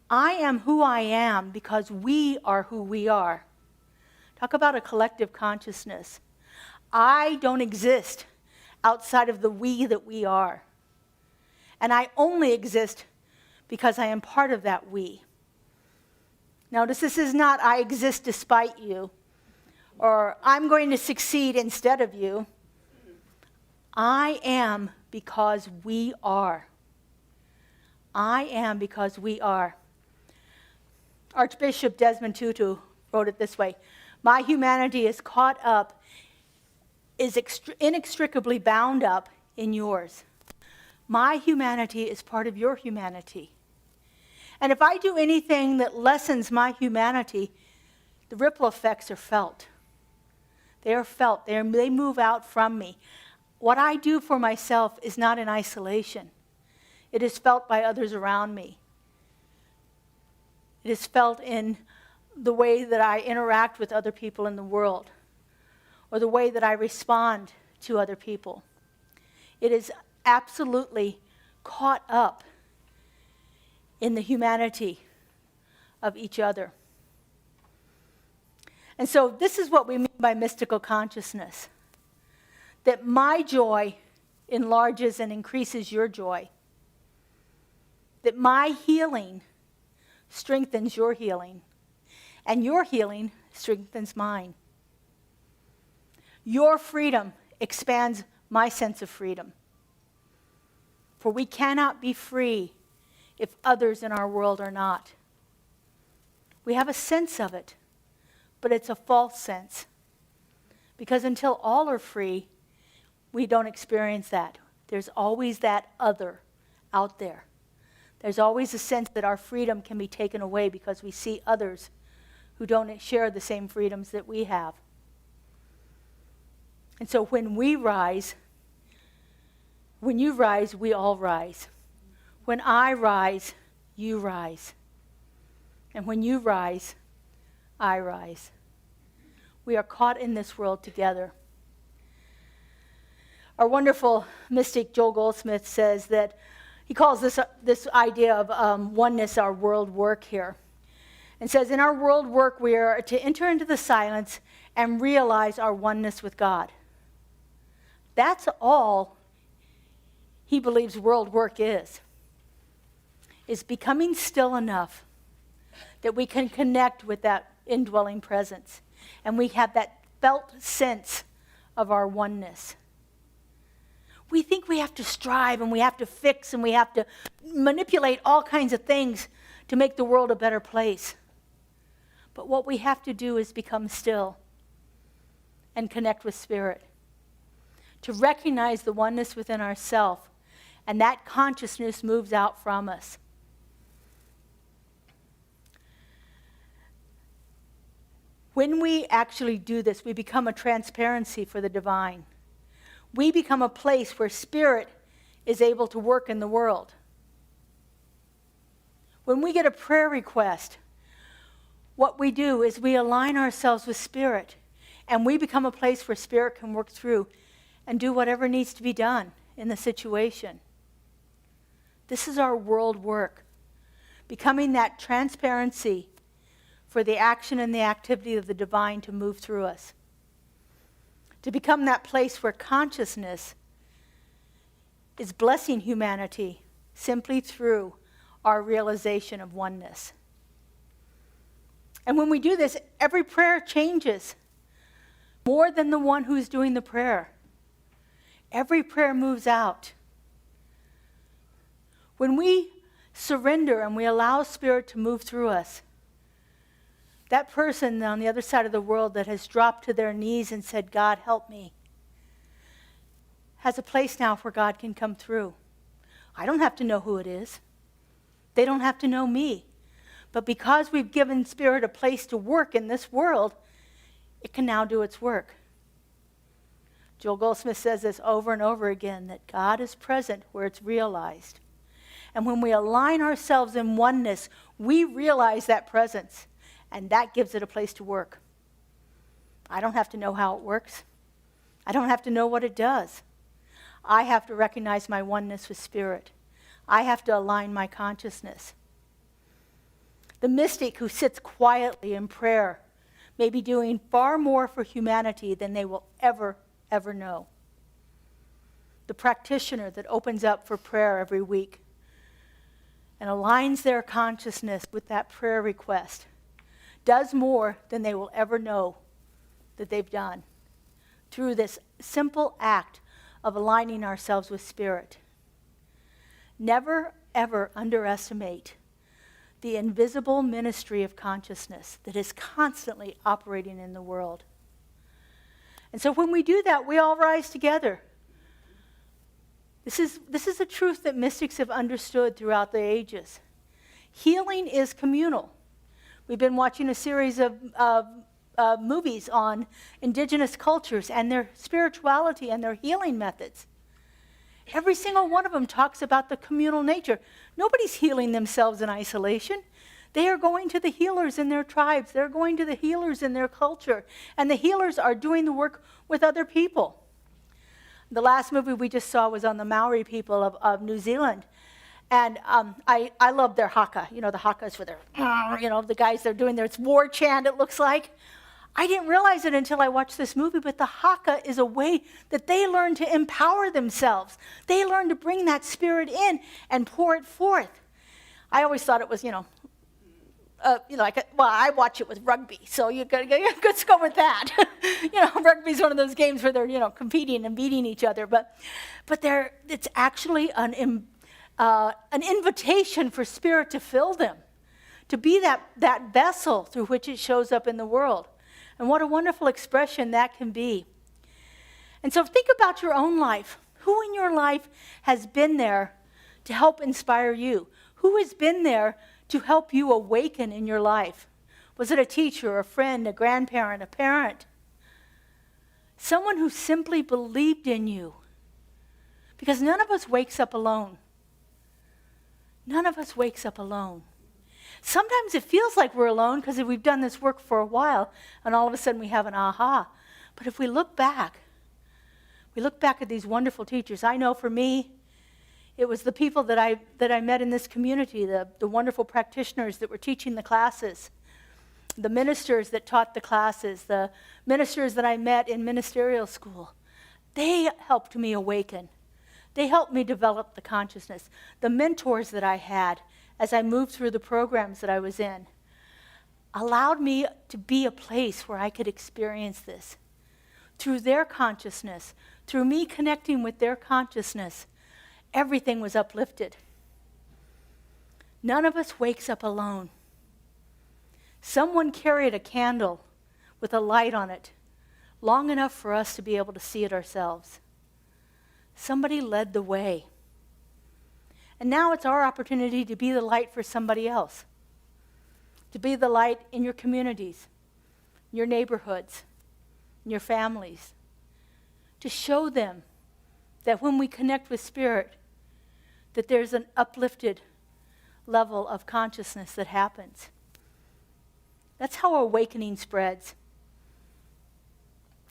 I am who I am because we are who we are. Talk about a collective consciousness. I don't exist outside of the we that we are. And I only exist because I am part of that we. Notice this is not I exist despite you, or I'm going to succeed instead of you. I am because we are. I am because we are. Archbishop Desmond Tutu wrote it this way: my humanity is caught up, is inextricably bound up in yours. My humanity is part of your humanity. And if I do anything that lessens my humanity, the ripple effects are felt. They are felt. They move out from me. What I do for myself is not in isolation. It is felt by others around me. It is felt in the way that I interact with other people in the world, or the way that I respond to other people. It is absolutely caught up in the humanity of each other. And so this is what we mean by mystical consciousness, that my joy enlarges and increases your joy, that my healing strengthens your healing, and your healing strengthens mine. Your freedom expands my sense of freedom. For we cannot be free if others in our world are not. We have a sense of it, but it's a false sense. Because until all are free, we don't experience that. There's always that other out there. There's always a sense that our freedom can be taken away because we see others who don't share the same freedoms that we have. And so when we rise, when you rise, we all rise. When I rise, you rise. And when you rise, I rise. We are caught in this world together. Our wonderful mystic Joel Goldsmith says that he calls this idea of oneness our world work here. And says, in our world work, we are to enter into the silence and realize our oneness with God. That's all he believes world work is becoming still enough that we can connect with that indwelling presence. And we have that felt sense of our oneness. We think we have to strive and we have to fix and we have to manipulate all kinds of things to make the world a better place. But what we have to do is become still and connect with Spirit. To recognize the oneness within ourselves, and that consciousness moves out from us. When we actually do this, we become a transparency for the divine. We become a place where Spirit is able to work in the world. When we get a prayer request, what we do is we align ourselves with Spirit, and we become a place where Spirit can work through and do whatever needs to be done in the situation. This is our world work, becoming that transparency for the action and the activity of the divine to move through us. To become that place where consciousness is blessing humanity simply through our realization of oneness. And when we do this, every prayer changes more than the one who's doing the prayer. Every prayer moves out. When we surrender and we allow Spirit to move through us, that person on the other side of the world that has dropped to their knees and said, God, help me, has a place now where God can come through. I don't have to know who it is. They don't have to know me. But because we've given Spirit a place to work in this world, it can now do its work. Joel Goldsmith says this over and over again, that God is present where it's realized. And when we align ourselves in oneness, we realize that presence, and that gives it a place to work. I don't have to know how it works. I don't have to know what it does. I have to recognize my oneness with Spirit. I have to align my consciousness. The mystic who sits quietly in prayer may be doing far more for humanity than they will ever know. The practitioner that opens up for prayer every week and aligns their consciousness with that prayer request does more than they will ever know that they've done through this simple act of aligning ourselves with Spirit. Never, ever underestimate the invisible ministry of consciousness that is constantly operating in the world. And so when we do that, we all rise together. This is a truth that mystics have understood throughout the ages. Healing is communal. We've been watching a series of movies on indigenous cultures and their spirituality and their healing methods. Every single one of them talks about the communal nature. Nobody's healing themselves in isolation. They are going to the healers in their tribes. They're going to the healers in their culture. And the healers are doing the work with other people. The last movie we just saw was on the Maori people of New Zealand. And I love their haka. You know, the hakas with their, the guys, they're doing their war chant, it looks like. I didn't realize it until I watched this movie, but the haka is a way that they learn to empower themselves. They learn to bring that spirit in and pour it forth. I always thought it was, I watch it with rugby, so let's go with that. Rugby's one of those games where they're, competing and beating each other, but it's actually an invitation for spirit to fill them, to be that vessel through which it shows up in the world. And what a wonderful expression that can be. And so think about your own life. Who in your life has been there to help inspire you? Who has been there to help you awaken in your life? Was it a teacher, a friend, a grandparent, a parent? Someone who simply believed in you. Because none of us wakes up alone. None of us wakes up alone. Sometimes it feels like we're alone because we've done this work for a while and all of a sudden we have an aha. But if we look back at these wonderful teachers. I know for me, it was the people that I met in this community, the wonderful practitioners that were teaching the classes, the ministers that taught the classes, the ministers that I met in ministerial school. They helped me awaken. They helped me develop the consciousness. The mentors that I had as I moved through the programs that I was in allowed me to be a place where I could experience this. Through their consciousness, through me connecting with their consciousness, everything was uplifted. None of us wakes up alone. Someone carried a candle with a light on it long enough for us to be able to see it ourselves. Somebody led the way. And now it's our opportunity to be the light for somebody else. To be the light in your communities, your neighborhoods, your families. To show them that when we connect with spirit, that there's an uplifted level of consciousness that happens. That's how awakening spreads.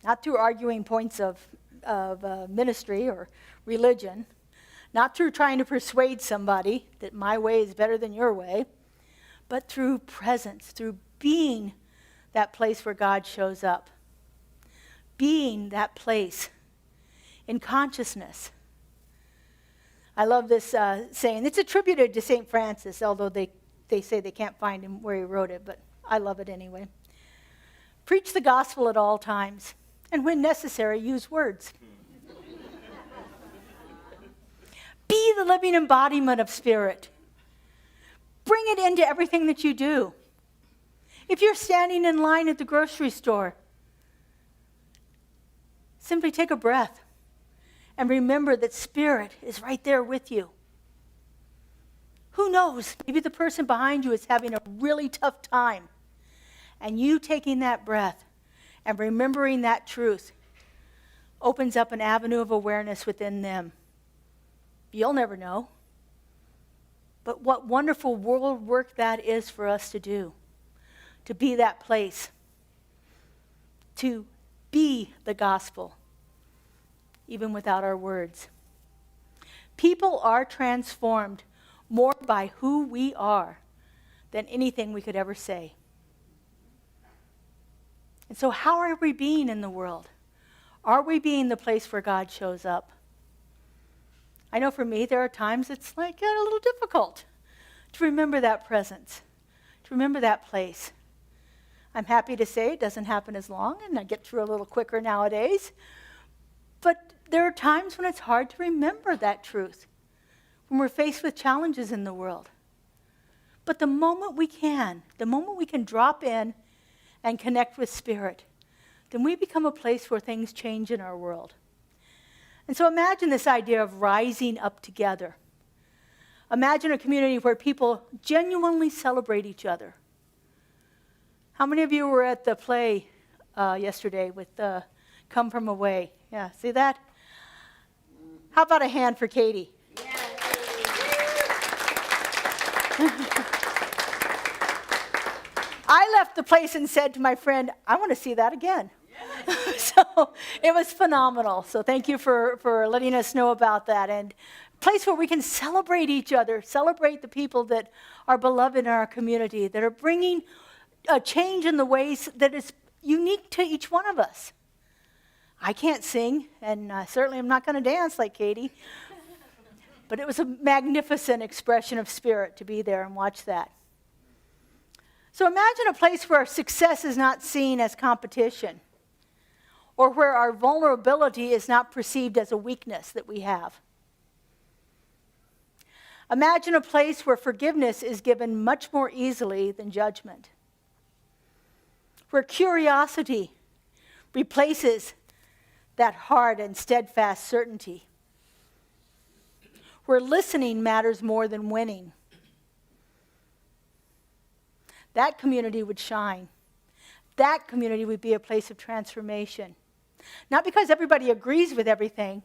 Not through arguing points of ministry or religion, not through trying to persuade somebody that my way is better than your way, but through presence, through being that place where God shows up. Being that place in consciousness. I love this saying. It's attributed to St. Francis, although they say they can't find him where he wrote it, but I love it anyway. Preach the gospel at all times, and when necessary, use words. Be the living embodiment of spirit. Bring it into everything that you do. If you're standing in line at the grocery store, simply take a breath and remember that spirit is right there with you. Who knows? Maybe the person behind you is having a really tough time. And you taking that breath and remembering that truth opens up an avenue of awareness within them. You'll never know. But what wonderful world work that is for us to do. To be that place. To be the gospel. Even without our words. People are transformed more by who we are than anything we could ever say. And so how are we being in the world? Are we being the place where God shows up? I know for me, there are times it's like a little difficult to remember that presence, to remember that place. I'm happy to say it doesn't happen as long, and I get through a little quicker nowadays. But there are times when it's hard to remember that truth, when we're faced with challenges in the world. But the moment we can drop in and connect with spirit, then we become a place where things change in our world. And so imagine this idea of rising up together. Imagine a community where people genuinely celebrate each other. How many of you were at the play yesterday with Come From Away? Yeah, see that? How about a hand for Katie? I left the place and said to my friend, I want to see that again. So it was phenomenal. So thank you for letting us know about that. And a place where we can celebrate each other, celebrate the people that are beloved in our community, that are bringing a change in the ways that is unique to each one of us. I can't sing, and certainly I'm not going to dance like Katie. But it was a magnificent expression of spirit to be there and watch that. So imagine a place where success is not seen as competition, or where our vulnerability is not perceived as a weakness that we have. Imagine a place where forgiveness is given much more easily than judgment, where curiosity replaces that hard and steadfast certainty, where listening matters more than winning. That community would shine. That community would be a place of transformation. Not because everybody agrees with everything,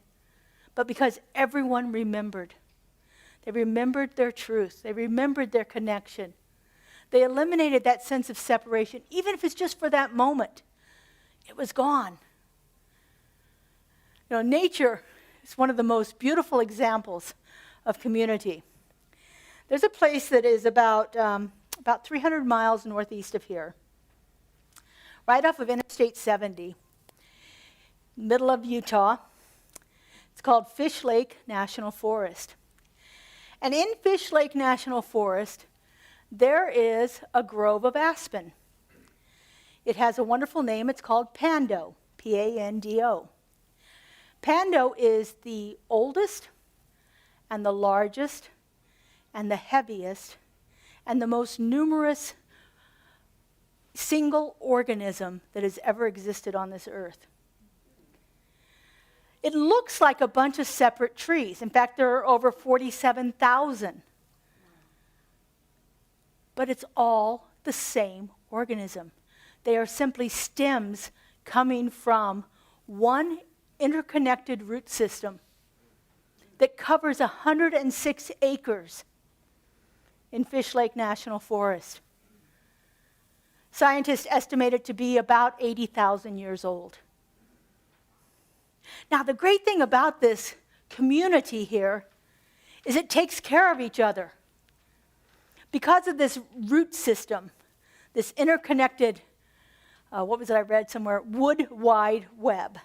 but because everyone remembered. They remembered their truth. They remembered their connection. They eliminated that sense of separation, even if it's just for that moment. It was gone. You know, nature is one of the most beautiful examples of community. There's a place that is about 300 miles northeast of here, right off of Interstate 70, middle of Utah. It's called Fish Lake National Forest. And in Fish Lake National Forest, there is a grove of aspen. It has a wonderful name. It's called Pando, P-A-N-D-O. Pando is the oldest and the largest and the heaviest and the most numerous single organism that has ever existed on this earth. It looks like a bunch of separate trees. In fact, there are over 47,000. But it's all the same organism. They are simply stems coming from one interconnected root system that covers 106 acres in Fish Lake National Forest. Scientists estimate it to be about 80,000 years old. Now, the great thing about this community here is it takes care of each other. Because of this root system, this interconnected, what was it I read somewhere? Wood Wide Web.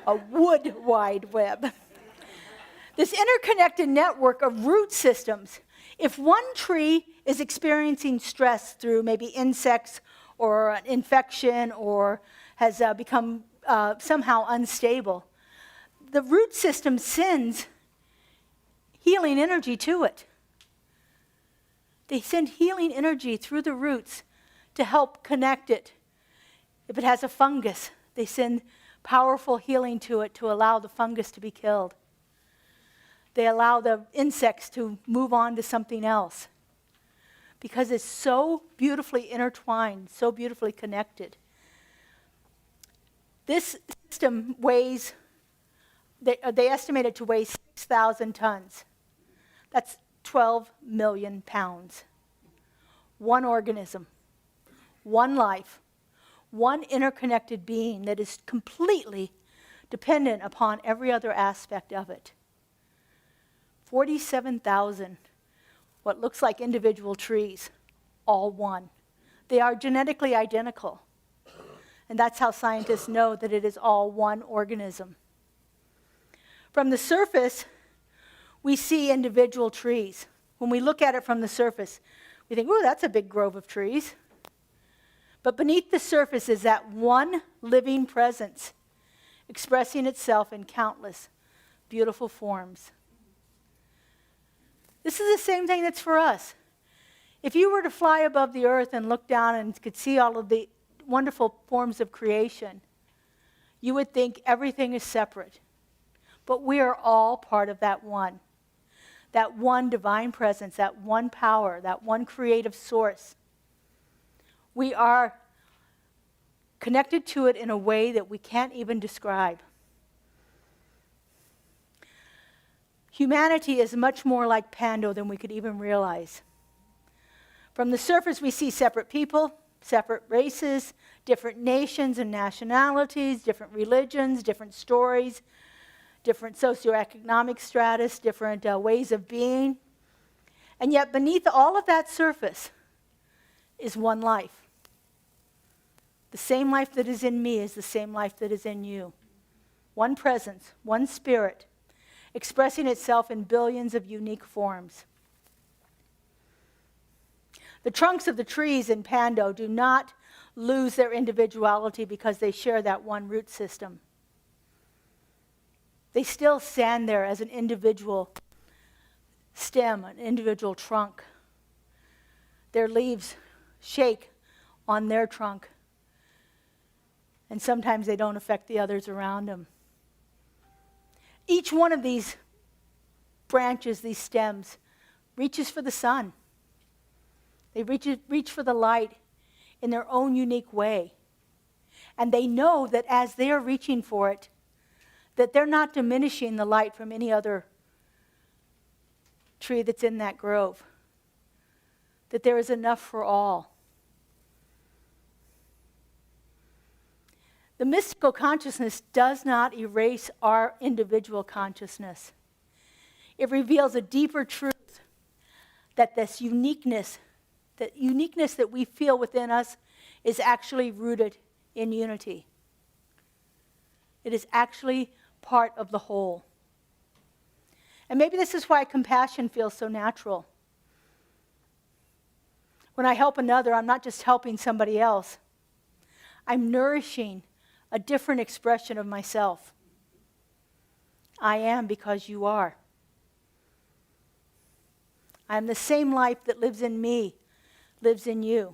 A wood wide web. This interconnected network of root systems, if one tree is experiencing stress through maybe insects or an infection or has become somehow unstable, the root system sends healing energy to it. They send healing energy through the roots to help connect it. If it has a fungus, they send powerful healing to it to allow the fungus to be killed. They allow the insects to move on to something else because it's so beautifully intertwined, so beautifully connected. This system weighs, they estimate it to weigh 6,000 tons. That's 12 million pounds. One organism, one life, one interconnected being that is completely dependent upon every other aspect of it. 47,000, what looks like individual trees, all one. They are genetically identical. And that's how scientists know that it is all one organism. From the surface, we see individual trees. When we look at it from the surface, we think, ooh, that's a big grove of trees. But beneath the surface is that one living presence expressing itself in countless beautiful forms. This is the same thing that's for us. If you were to fly above the earth and look down and could see all of the wonderful forms of creation, you would think everything is separate. But we are all part of that one divine presence, that one power, that one creative source. We are connected to it in a way that we can't even describe. Humanity is much more like Pando than we could even realize. From the surface, we see separate people, separate races, different nations and nationalities, different religions, different stories, different socioeconomic stratus, different ways of being. And yet beneath all of that surface is one life. The same life that is in me is the same life that is in you. One presence, one spirit, expressing itself in billions of unique forms. The trunks of the trees in Pando do not lose their individuality because they share that one root system. They still stand there as an individual stem, an individual trunk. Their leaves shake on their trunk, and sometimes they don't affect the others around them. Each one of these branches, these stems, reaches for the sun. They reach for the light in their own unique way. And they know that as they are reaching for it, that they're not diminishing the light from any other tree that's in that grove. That there is enough for all. The mystical consciousness does not erase our individual consciousness. It reveals a deeper truth that this uniqueness that we feel within us is actually rooted in unity. It is actually part of the whole. And maybe this is why compassion feels so natural. When I help another, I'm not just helping somebody else. I'm nourishing a different expression of myself. I am because you are. I am the same life that lives in me, lives in you.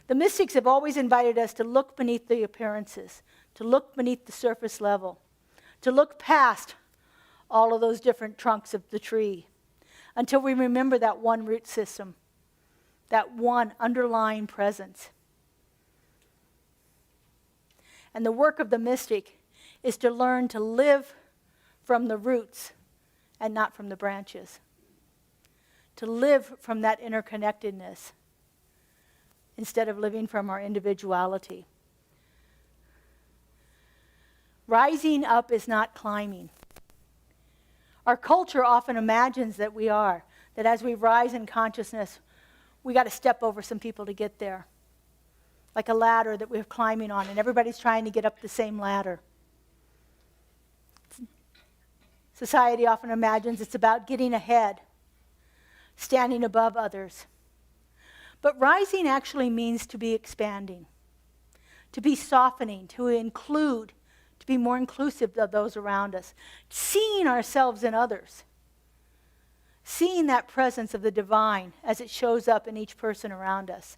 The mystics have always invited us to look beneath the appearances, to look beneath the surface level, to look past all of those different trunks of the tree until we remember that one root system, that one underlying presence. And the work of the mystic is to learn to live from the roots and not from the branches. To live from that interconnectedness instead of living from our individuality. Rising up is not climbing. Our culture often imagines that we are, that as we rise in consciousness, we got to step over some people to get there. Like a ladder that we're climbing on, and everybody's trying to get up the same ladder. Society often imagines it's about getting ahead, standing above others. But rising actually means to be expanding, to be softening, to include, to be more inclusive of those around us, seeing ourselves in others, seeing that presence of the divine as it shows up in each person around us.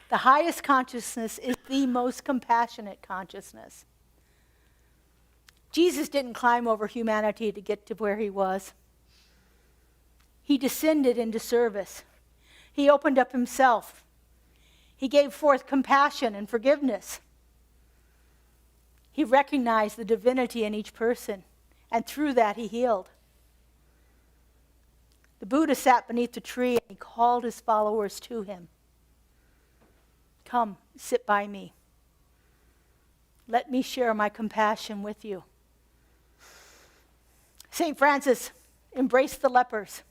The highest consciousness is the most compassionate consciousness. Jesus didn't climb over humanity to get to where he was. He descended into service. He opened up himself. He gave forth compassion and forgiveness. He recognized the divinity in each person, and through that he healed. The Buddha sat beneath the tree and he called his followers to him. Come, sit by me. Let me share my compassion with you. St. Francis embraced the lepers,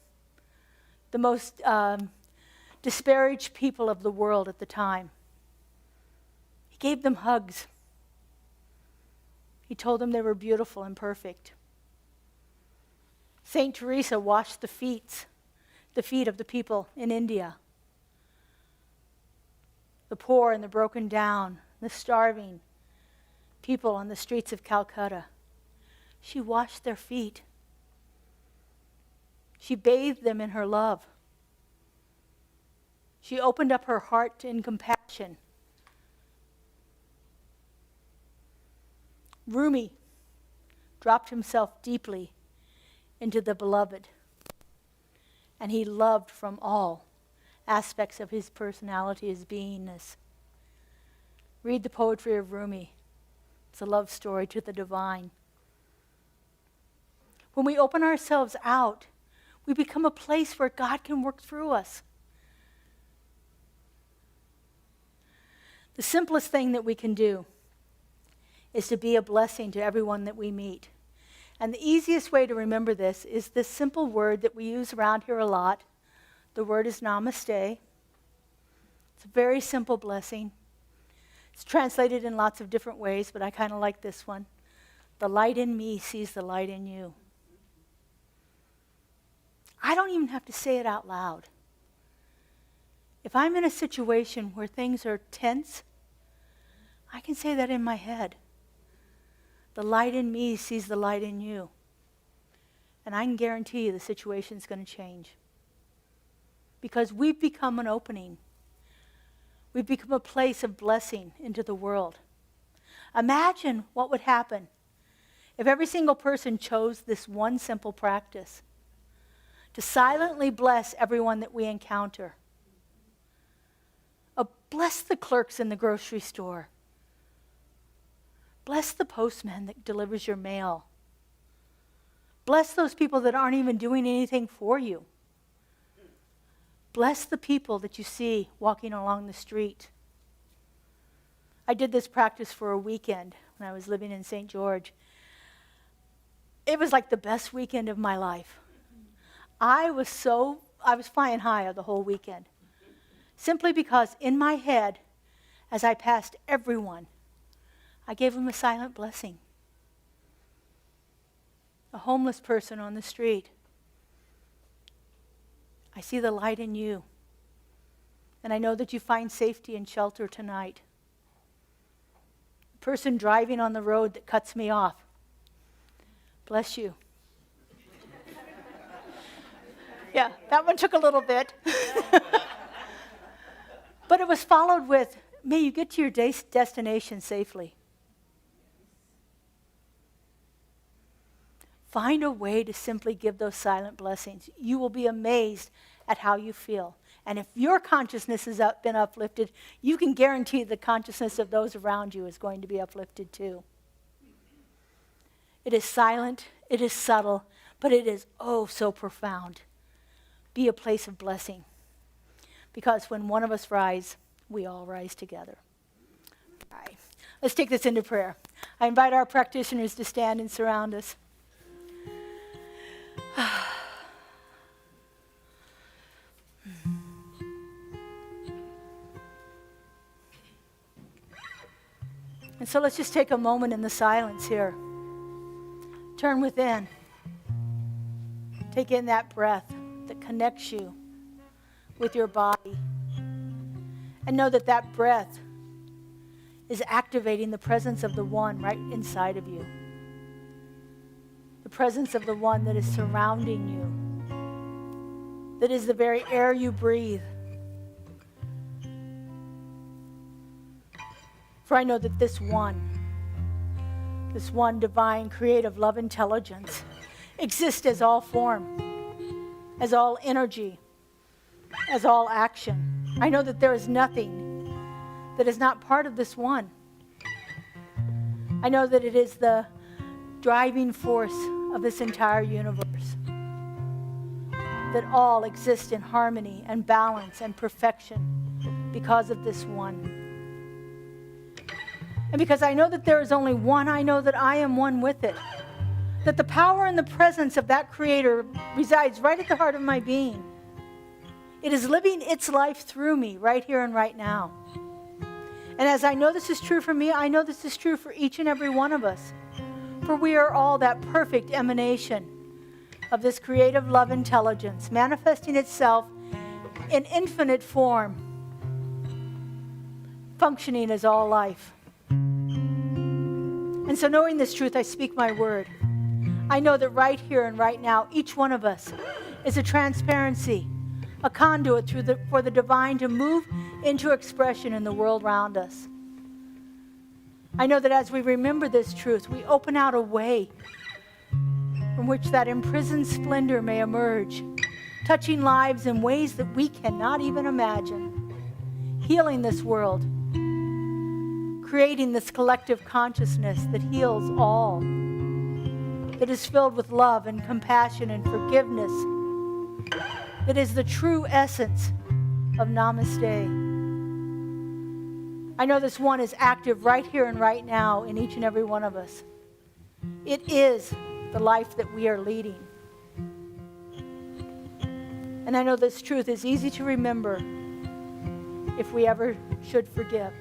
the most disparaged people of the world at the time. He gave them hugs. He told them they were beautiful and perfect. St. Teresa washed the feet of the people in India. The poor and the broken down, the starving people on the streets of Calcutta. She washed their feet. She bathed them in her love. She opened up her heart in compassion. Rumi dropped himself deeply into the beloved, and he loved from all aspects of his personality, his beingness. Read the poetry of Rumi. It's a love story to the divine. When we open ourselves out, We become a place where God can work through us. The simplest thing that we can do is to be a blessing to everyone that we meet. And the easiest way to remember this is this simple word that we use around here a lot. The word is namaste. It's a very simple blessing. It's translated in lots of different ways, but I kind of like this one. The light in me sees the light in you. I don't even have to say it out loud. If I'm in a situation where things are tense, I can say that in my head. The light in me sees the light in you. And I can guarantee you the situation's going to change. Because we've become an opening. We've become a place of blessing into the world. Imagine what would happen if every single person chose this one simple practice to silently bless everyone that we encounter. Bless the clerks in the grocery store. Bless the postman that delivers your mail. Bless those people that aren't even doing anything for you. Bless the people that you see walking along the street. I did this practice for a weekend when I was living in St. George. It was like the best weekend of my life. I was flying high the whole weekend. Simply because in my head, as I passed everyone, I gave them a silent blessing. A homeless person on the street. I see the light in you. And I know that you find safety and shelter tonight. The person driving on the road that cuts me off. Bless you. Yeah, that one took a little bit. But it was followed with, may you get to your destination safely. Find a way to simply give those silent blessings. You will be amazed at how you feel. And if your consciousness has been uplifted, you can guarantee the consciousness of those around you is going to be uplifted too. It is silent, it is subtle, but it is oh so profound. Be a place of blessing. Because when one of us rise, we all rise together. All right, let's take this into prayer. I invite our practitioners to stand and surround us. And so let's just take a moment in the silence here. Turn within. Take in that breath that connects you with your body. And know that that breath is activating the presence of the one right inside of you. The presence of the one that is surrounding you. That is the very air you breathe. For I know that this one divine creative love intelligence exists as all form, as all energy, as all action. I know that there is nothing that is not part of this one. I know that it is the driving force of this entire universe. That all exist in harmony and balance and perfection because of this one. And because I know that there is only one, I know that I am one with it. That the power and the presence of that Creator resides right at the heart of my being. It is living its life through me right here and right now. And as I know this is true for me, I know this is true for each and every one of us. For we are all that perfect emanation of this creative love intelligence, manifesting itself in infinite form, functioning as all life. And so knowing this truth, I speak my word. I know that right here and right now, each one of us is a transparency, a conduit for the divine to move into expression in the world around us. I know that as we remember this truth, we open out a way from which that imprisoned splendor may emerge, touching lives in ways that we cannot even imagine, healing this world, creating this collective consciousness that heals all, that is filled with love and compassion and forgiveness that is the true essence of Namaste. I know this one is active right here and right now in each and every one of us. It is the life that we are leading. And I know this truth is easy to remember if we ever should forget.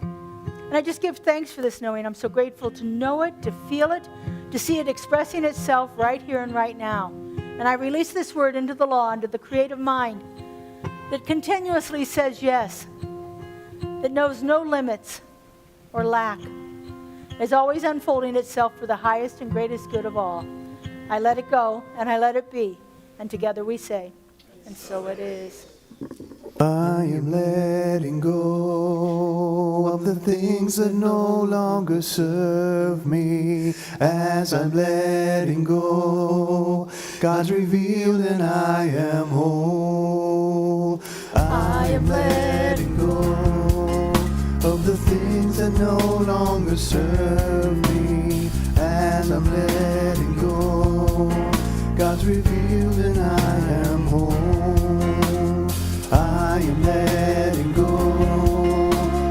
And I just give thanks for this knowing. I'm so grateful to know it, to feel it, to see it expressing itself right here and right now. And I release this word into the law, into the creative mind that continuously says yes, that knows no limits or lack, is always unfolding itself for the highest and greatest good of all. I let it go and I let it be. And together we say, and so it is. I am letting go of the things that no longer serve me. As I'm letting go, God's revealed and I am whole. I am letting go of the things that no longer serve me. As I'm letting go, God's revealed and I am whole. I am letting go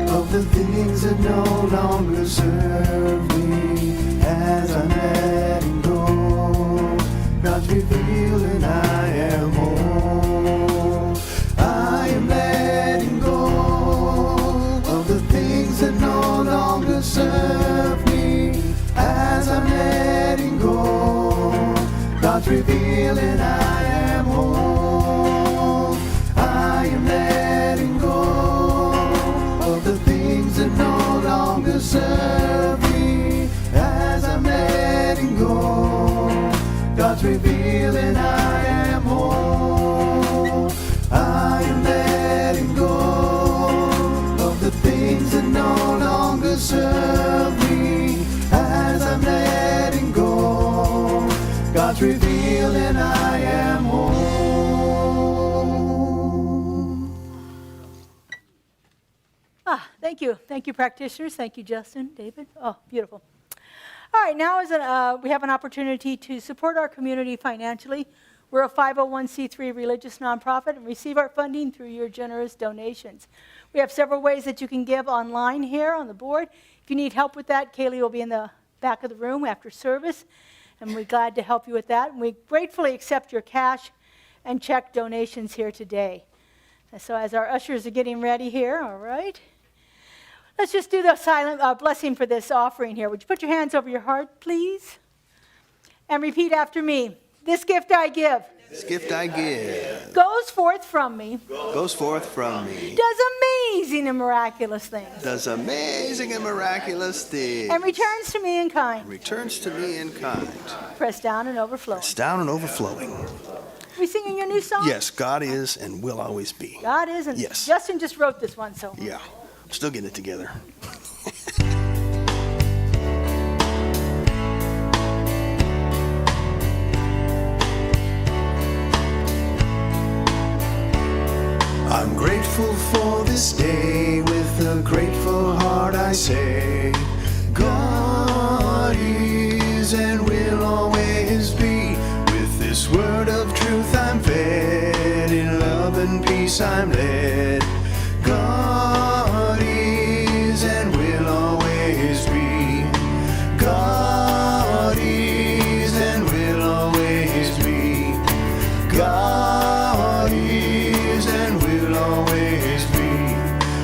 of the things that no longer serve me. As I'm letting go, God's revealed and I am whole. I am letting go of the things that no longer serve me. As I'm letting go, God's revealed and I am whole. I am letting go of the things that no longer serve me. As I'm letting go, God's revealed and I am whole. I am letting go of the things that no longer serve me. As I'm letting go, God's revealed and I am whole. Thank you. Thank you, practitioners. Thank you, Justin, David. Oh, beautiful. All right, now we have an opportunity to support our community financially. We're a 501c3 religious nonprofit and receive our funding through your generous donations. We have several ways that you can give online here on the board. If you need help with that, Kaylee will be in the back of the room after service, and we're glad to help you with that. And we gratefully accept your cash and check donations here today. And so as our ushers are getting ready here, all right, let's just do the silent blessing for this offering here. Would you put your hands over your heart, please? And repeat after me. This gift I give. This gift I give Goes forth from me. goes forth from me. Does amazing and miraculous things. Does amazing and miraculous things. And returns to me in kind. Returns to me in kind. Pressed down and overflowing. It's down and overflowing. We singing your new song? Yes, God is and will always be. God is, and Yes. Justin just wrote this one, so. Yeah, I'm still getting it together. I'm grateful for this day. With a grateful heart I say, God is and will always be. With this word of truth I'm fed, in love and peace I'm led. God is and will always be. God is and will always be. God is and will always be.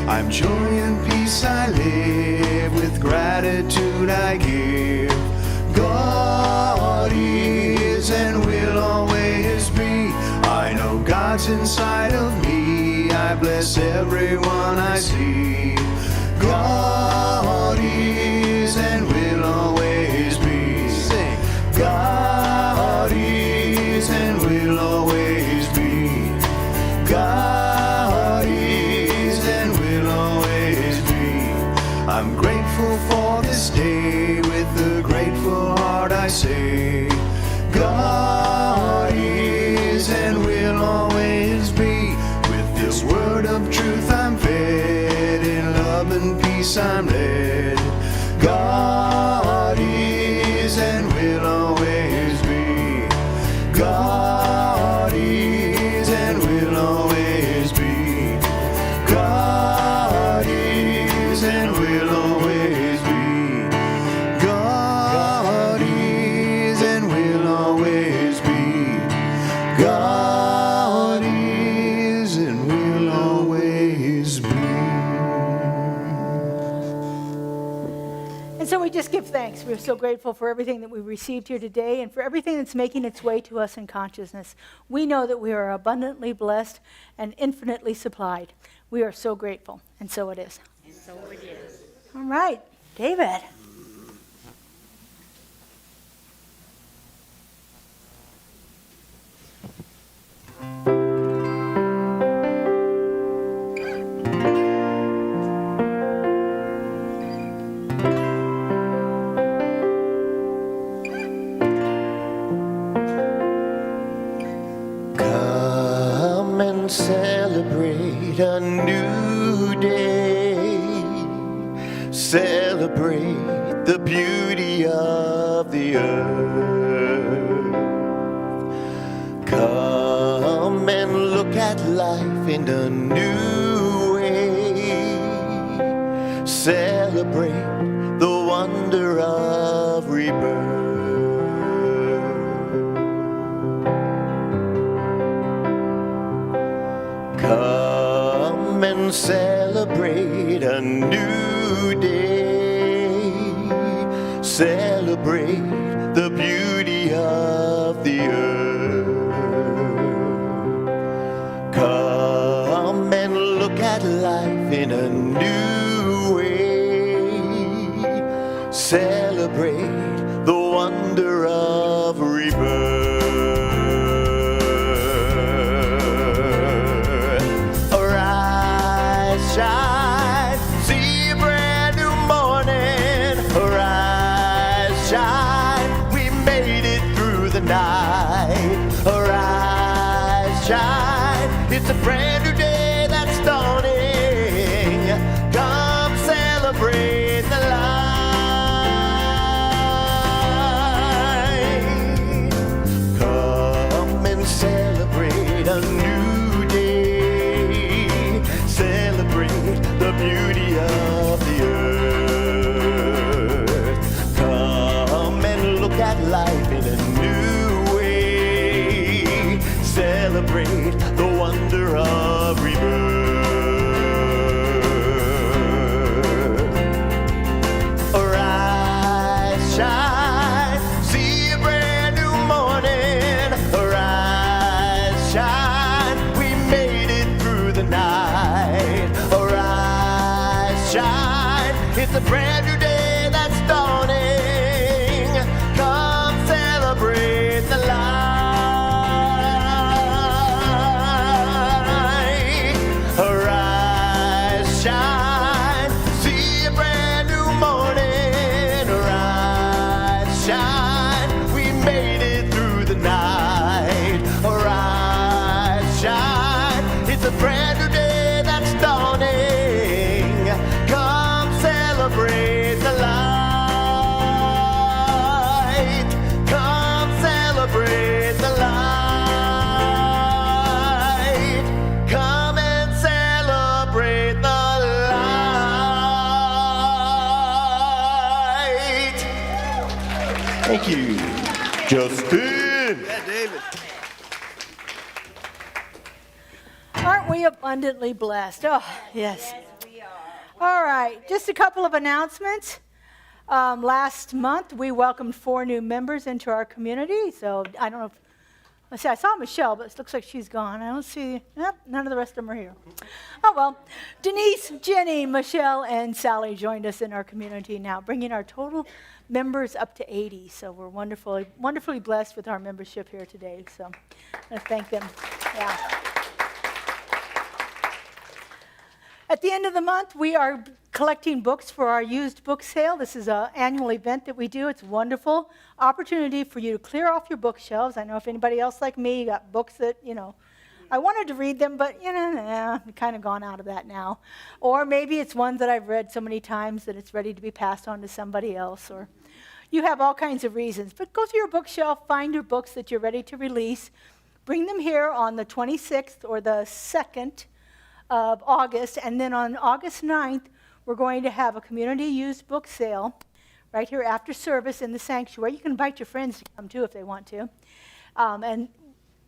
I'm joy and peace I live, with gratitude I give. God is and will always be. I know God's inside of me. I bless everyone I see. God is and will always be. Sing. God is and will always be. God is and will always be. I'm grateful for this day. With a grateful heart I say, God is and will always be. With this word of truth I'm fed, in love and peace I'm led. just give thanks. We're so grateful for everything that we received here today and for everything that's making its way to us in consciousness. We know that we are abundantly blessed and infinitely supplied. We are so grateful, and so it is. And so it is. All right, David. Come and celebrate a new day. Celebrate the beauty of the earth. Come and look at life in a new way. Celebrate the wonder of rebirth. Come and celebrate a new day. Celebrate the beauty of the earth. Come and look at life in a new way. Celebrate the wonder of rebirth. Shine, see a brand new morning. Arise, shine, we made it through the night. Arise, shine, it's a brand new day that's dawning. Come celebrate the light. Come and celebrate a new day. Celebrate the beauty of the earth. Come and look at life in a new way. Celebrate the wonder of rebirth. Arise, shine, see a brand new morning. Arise, shine, we made it through the night. Arise, shine, it's a brand new day that's dawning. Come celebrate the light. Arise, shine, see a brand new morning. Arise, shine, we made it through the night. Arise, shine, it's a brand new day that's dawning. Come celebrate the light. Come celebrate the light. Come and celebrate the light. Thank you, Justin. Yeah, David. Aren't we abundantly blessed? Oh, yes. All right, just a couple of announcements. Last month, we welcomed 4 new members into our community. So I don't know if, let's see, I saw Michelle, but it looks like she's gone. I don't see, nope, none of the rest of them are here. Oh, well, Denise, Jenny, Michelle, and Sally joined us in our community now, bringing our total members up to 80. So we're wonderfully blessed with our membership here today. So I thank them. Yeah. At the end of the month, we are collecting books for our used book sale. This is an annual event that we do. It's a wonderful opportunity for you to clear off your bookshelves. I know if anybody else like me, you got books that, I wanted to read them, but, I've kind of gone out of that now. Or maybe it's ones that I've read so many times that it's ready to be passed on to somebody else. Or you have all kinds of reasons. But go through your bookshelf, find your books that you're ready to release. Bring them here on the 26th or the 2nd of August, and then on August 9th, we're going to have a community used book sale right here after service in the sanctuary. You can invite your friends to come too if they want to, and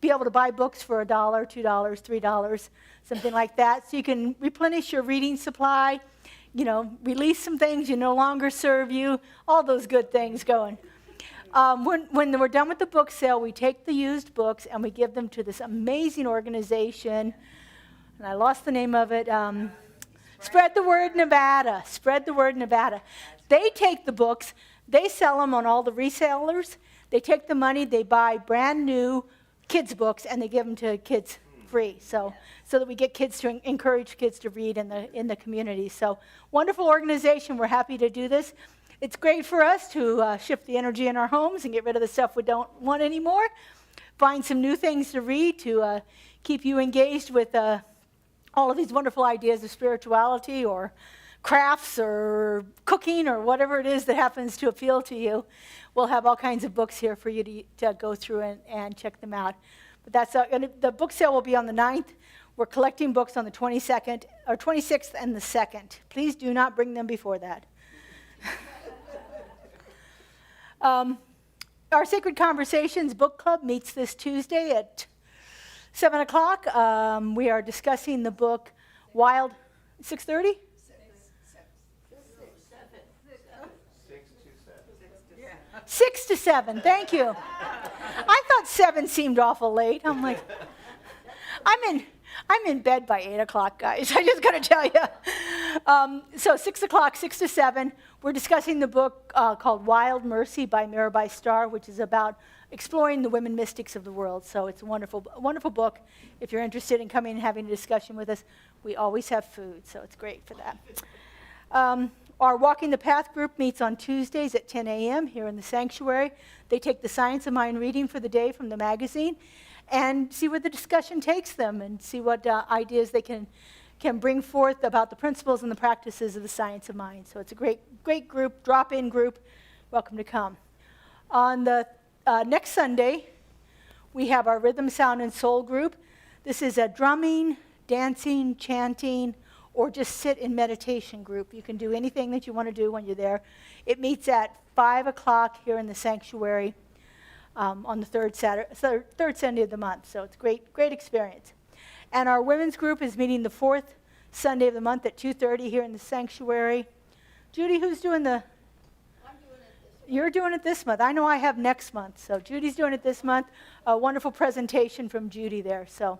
be able to buy books for $1, $2, $3, something like that. So you can replenish your reading supply. release some things you no longer serve you, all those good things going. When we're done with the book sale, we take the used books and we give them to this amazing organization, and I lost the name of it, Spread the Word Nevada. Spread the Word Nevada. They take the books, they sell them on all the resellers, they take the money, they buy brand new kids' books, and they give them to kids free, so that we get kids to encourage kids to read in the community. So wonderful organization. We're happy to do this. It's great for us to shift the energy in our homes and get rid of the stuff we don't want anymore. Find some new things to read to keep you engaged with all of these wonderful ideas of spirituality or crafts or cooking or whatever it is that happens to appeal to you. We'll have all kinds of books here for you to go through and check them out. But that's the book sale will be on the 9th. We're collecting books on the 22nd or 26th and the 2nd. Please do not bring them before that. Our Sacred Conversations book club meets this Tuesday at 7 o'clock. We are discussing the book Wild, 6:30? 6 to 7, thank you. I thought 7 seemed awful late. I'm like, I'm in bed by 8 o'clock, guys. I just got to tell you. So 6 o'clock, 6 to 7, we're discussing the book called Wild Mercy by Mirabai Starr, which is about exploring the women mystics of the world. So it's a wonderful book. If you're interested in coming and having a discussion with us, we always have food, so it's great for that. Our Walking the Path group meets on Tuesdays at 10 a.m. here in the sanctuary. They take the Science of Mind reading for the day from the magazine and see where the discussion takes them and see what ideas they can bring forth about the principles and the practices of the science of mind. So it's a great group, drop-in group. Welcome to come. On the next Sunday, we have our Rhythm, Sound, and Soul group. This is a drumming, dancing, chanting, or just sit in meditation group. You can do anything that you want to do when you're there. It meets at 5 o'clock here in the sanctuary on the third Sunday of the month. So it's great experience. And our women's group is meeting the fourth Sunday of the month at 2:30 here in the sanctuary. Judy, who's doing the? I'm doing it this month. You're doing it this month. I know I have next month. So Judy's doing it this month. A wonderful presentation from Judy there. So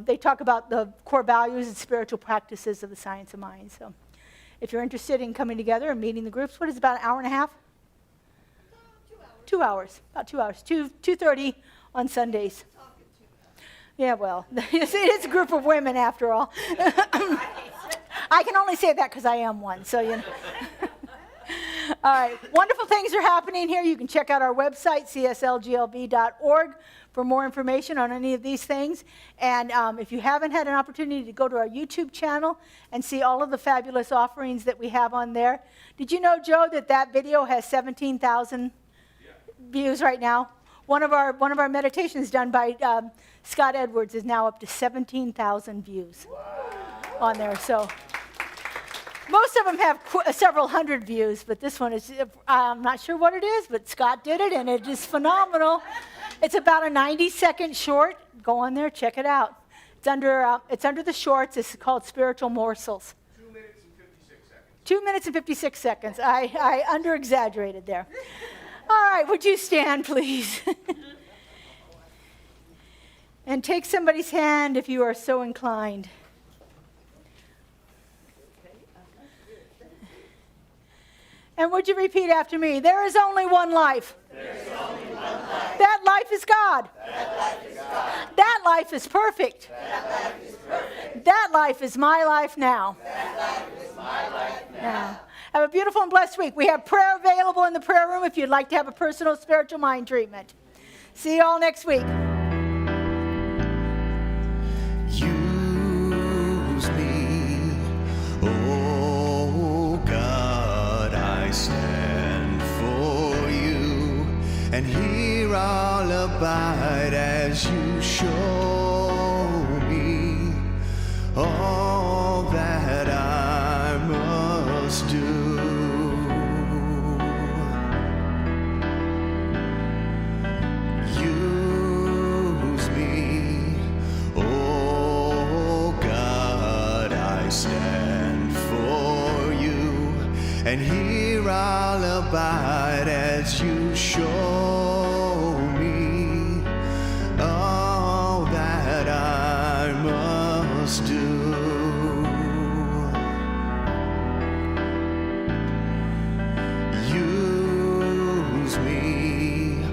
they talk about the core values and spiritual practices of the science of mind. So if you're interested in coming together and meeting the groups, what is it, about an hour and a half? 2 hours. About 2 hours. 2:30 on Sundays. Yeah, well, it is a group of women after all. I can only say that because I am one, so you know. All right, wonderful things are happening here. You can check out our website, CSLGLV.org, for more information on any of these things. And if you haven't had an opportunity to go to our YouTube channel and see all of the fabulous offerings that we have on there. Did you know, Joe, that video has 17,000 views right now? One of our meditations done by Scott Edwards is now up to 17,000 views on there. So most of them have several hundred views, but this one is, I'm not sure what it is, but Scott did it, and it is phenomenal. It's about a 90-second short. Go on there, check it out. It's under the shorts. It's called Spiritual Morsels. 2 minutes and 56 seconds. 2 minutes and 56 seconds. I under-exaggerated there. All right, would you stand, please? And take somebody's hand if you are so inclined. And would you repeat after me? There is only one life. There is only one life. That life is God. That life is God. That life is perfect. That life is perfect. That life is my life now. That life is my life now. Have a beautiful and blessed week. We have prayer available in the prayer room if you'd like to have a personal spiritual mind treatment. See you all next week. Use me, oh God, I stand for you, and here I'll abide as you show me all that I must do. Use me, oh God, I stand for abide as you show me all that I must do. Use me,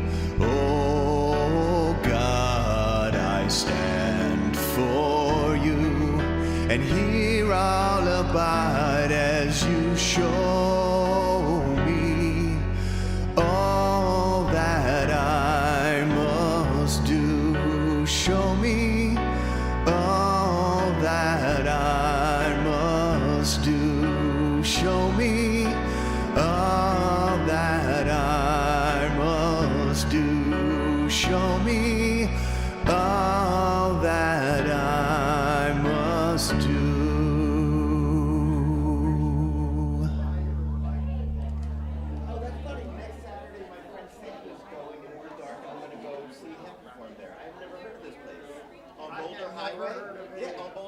oh God, I stand for you, and here I'll abide as you show me all that I must do. Show me all that I must do. Show me all that I must do. Show me all that I must do. Oh, that's funny. Next Saturday, my friend Sandy's going, and we're dark. I'm going to go see him perform there. I've never heard of this place. On Boulder Highway? Yeah, on Boulder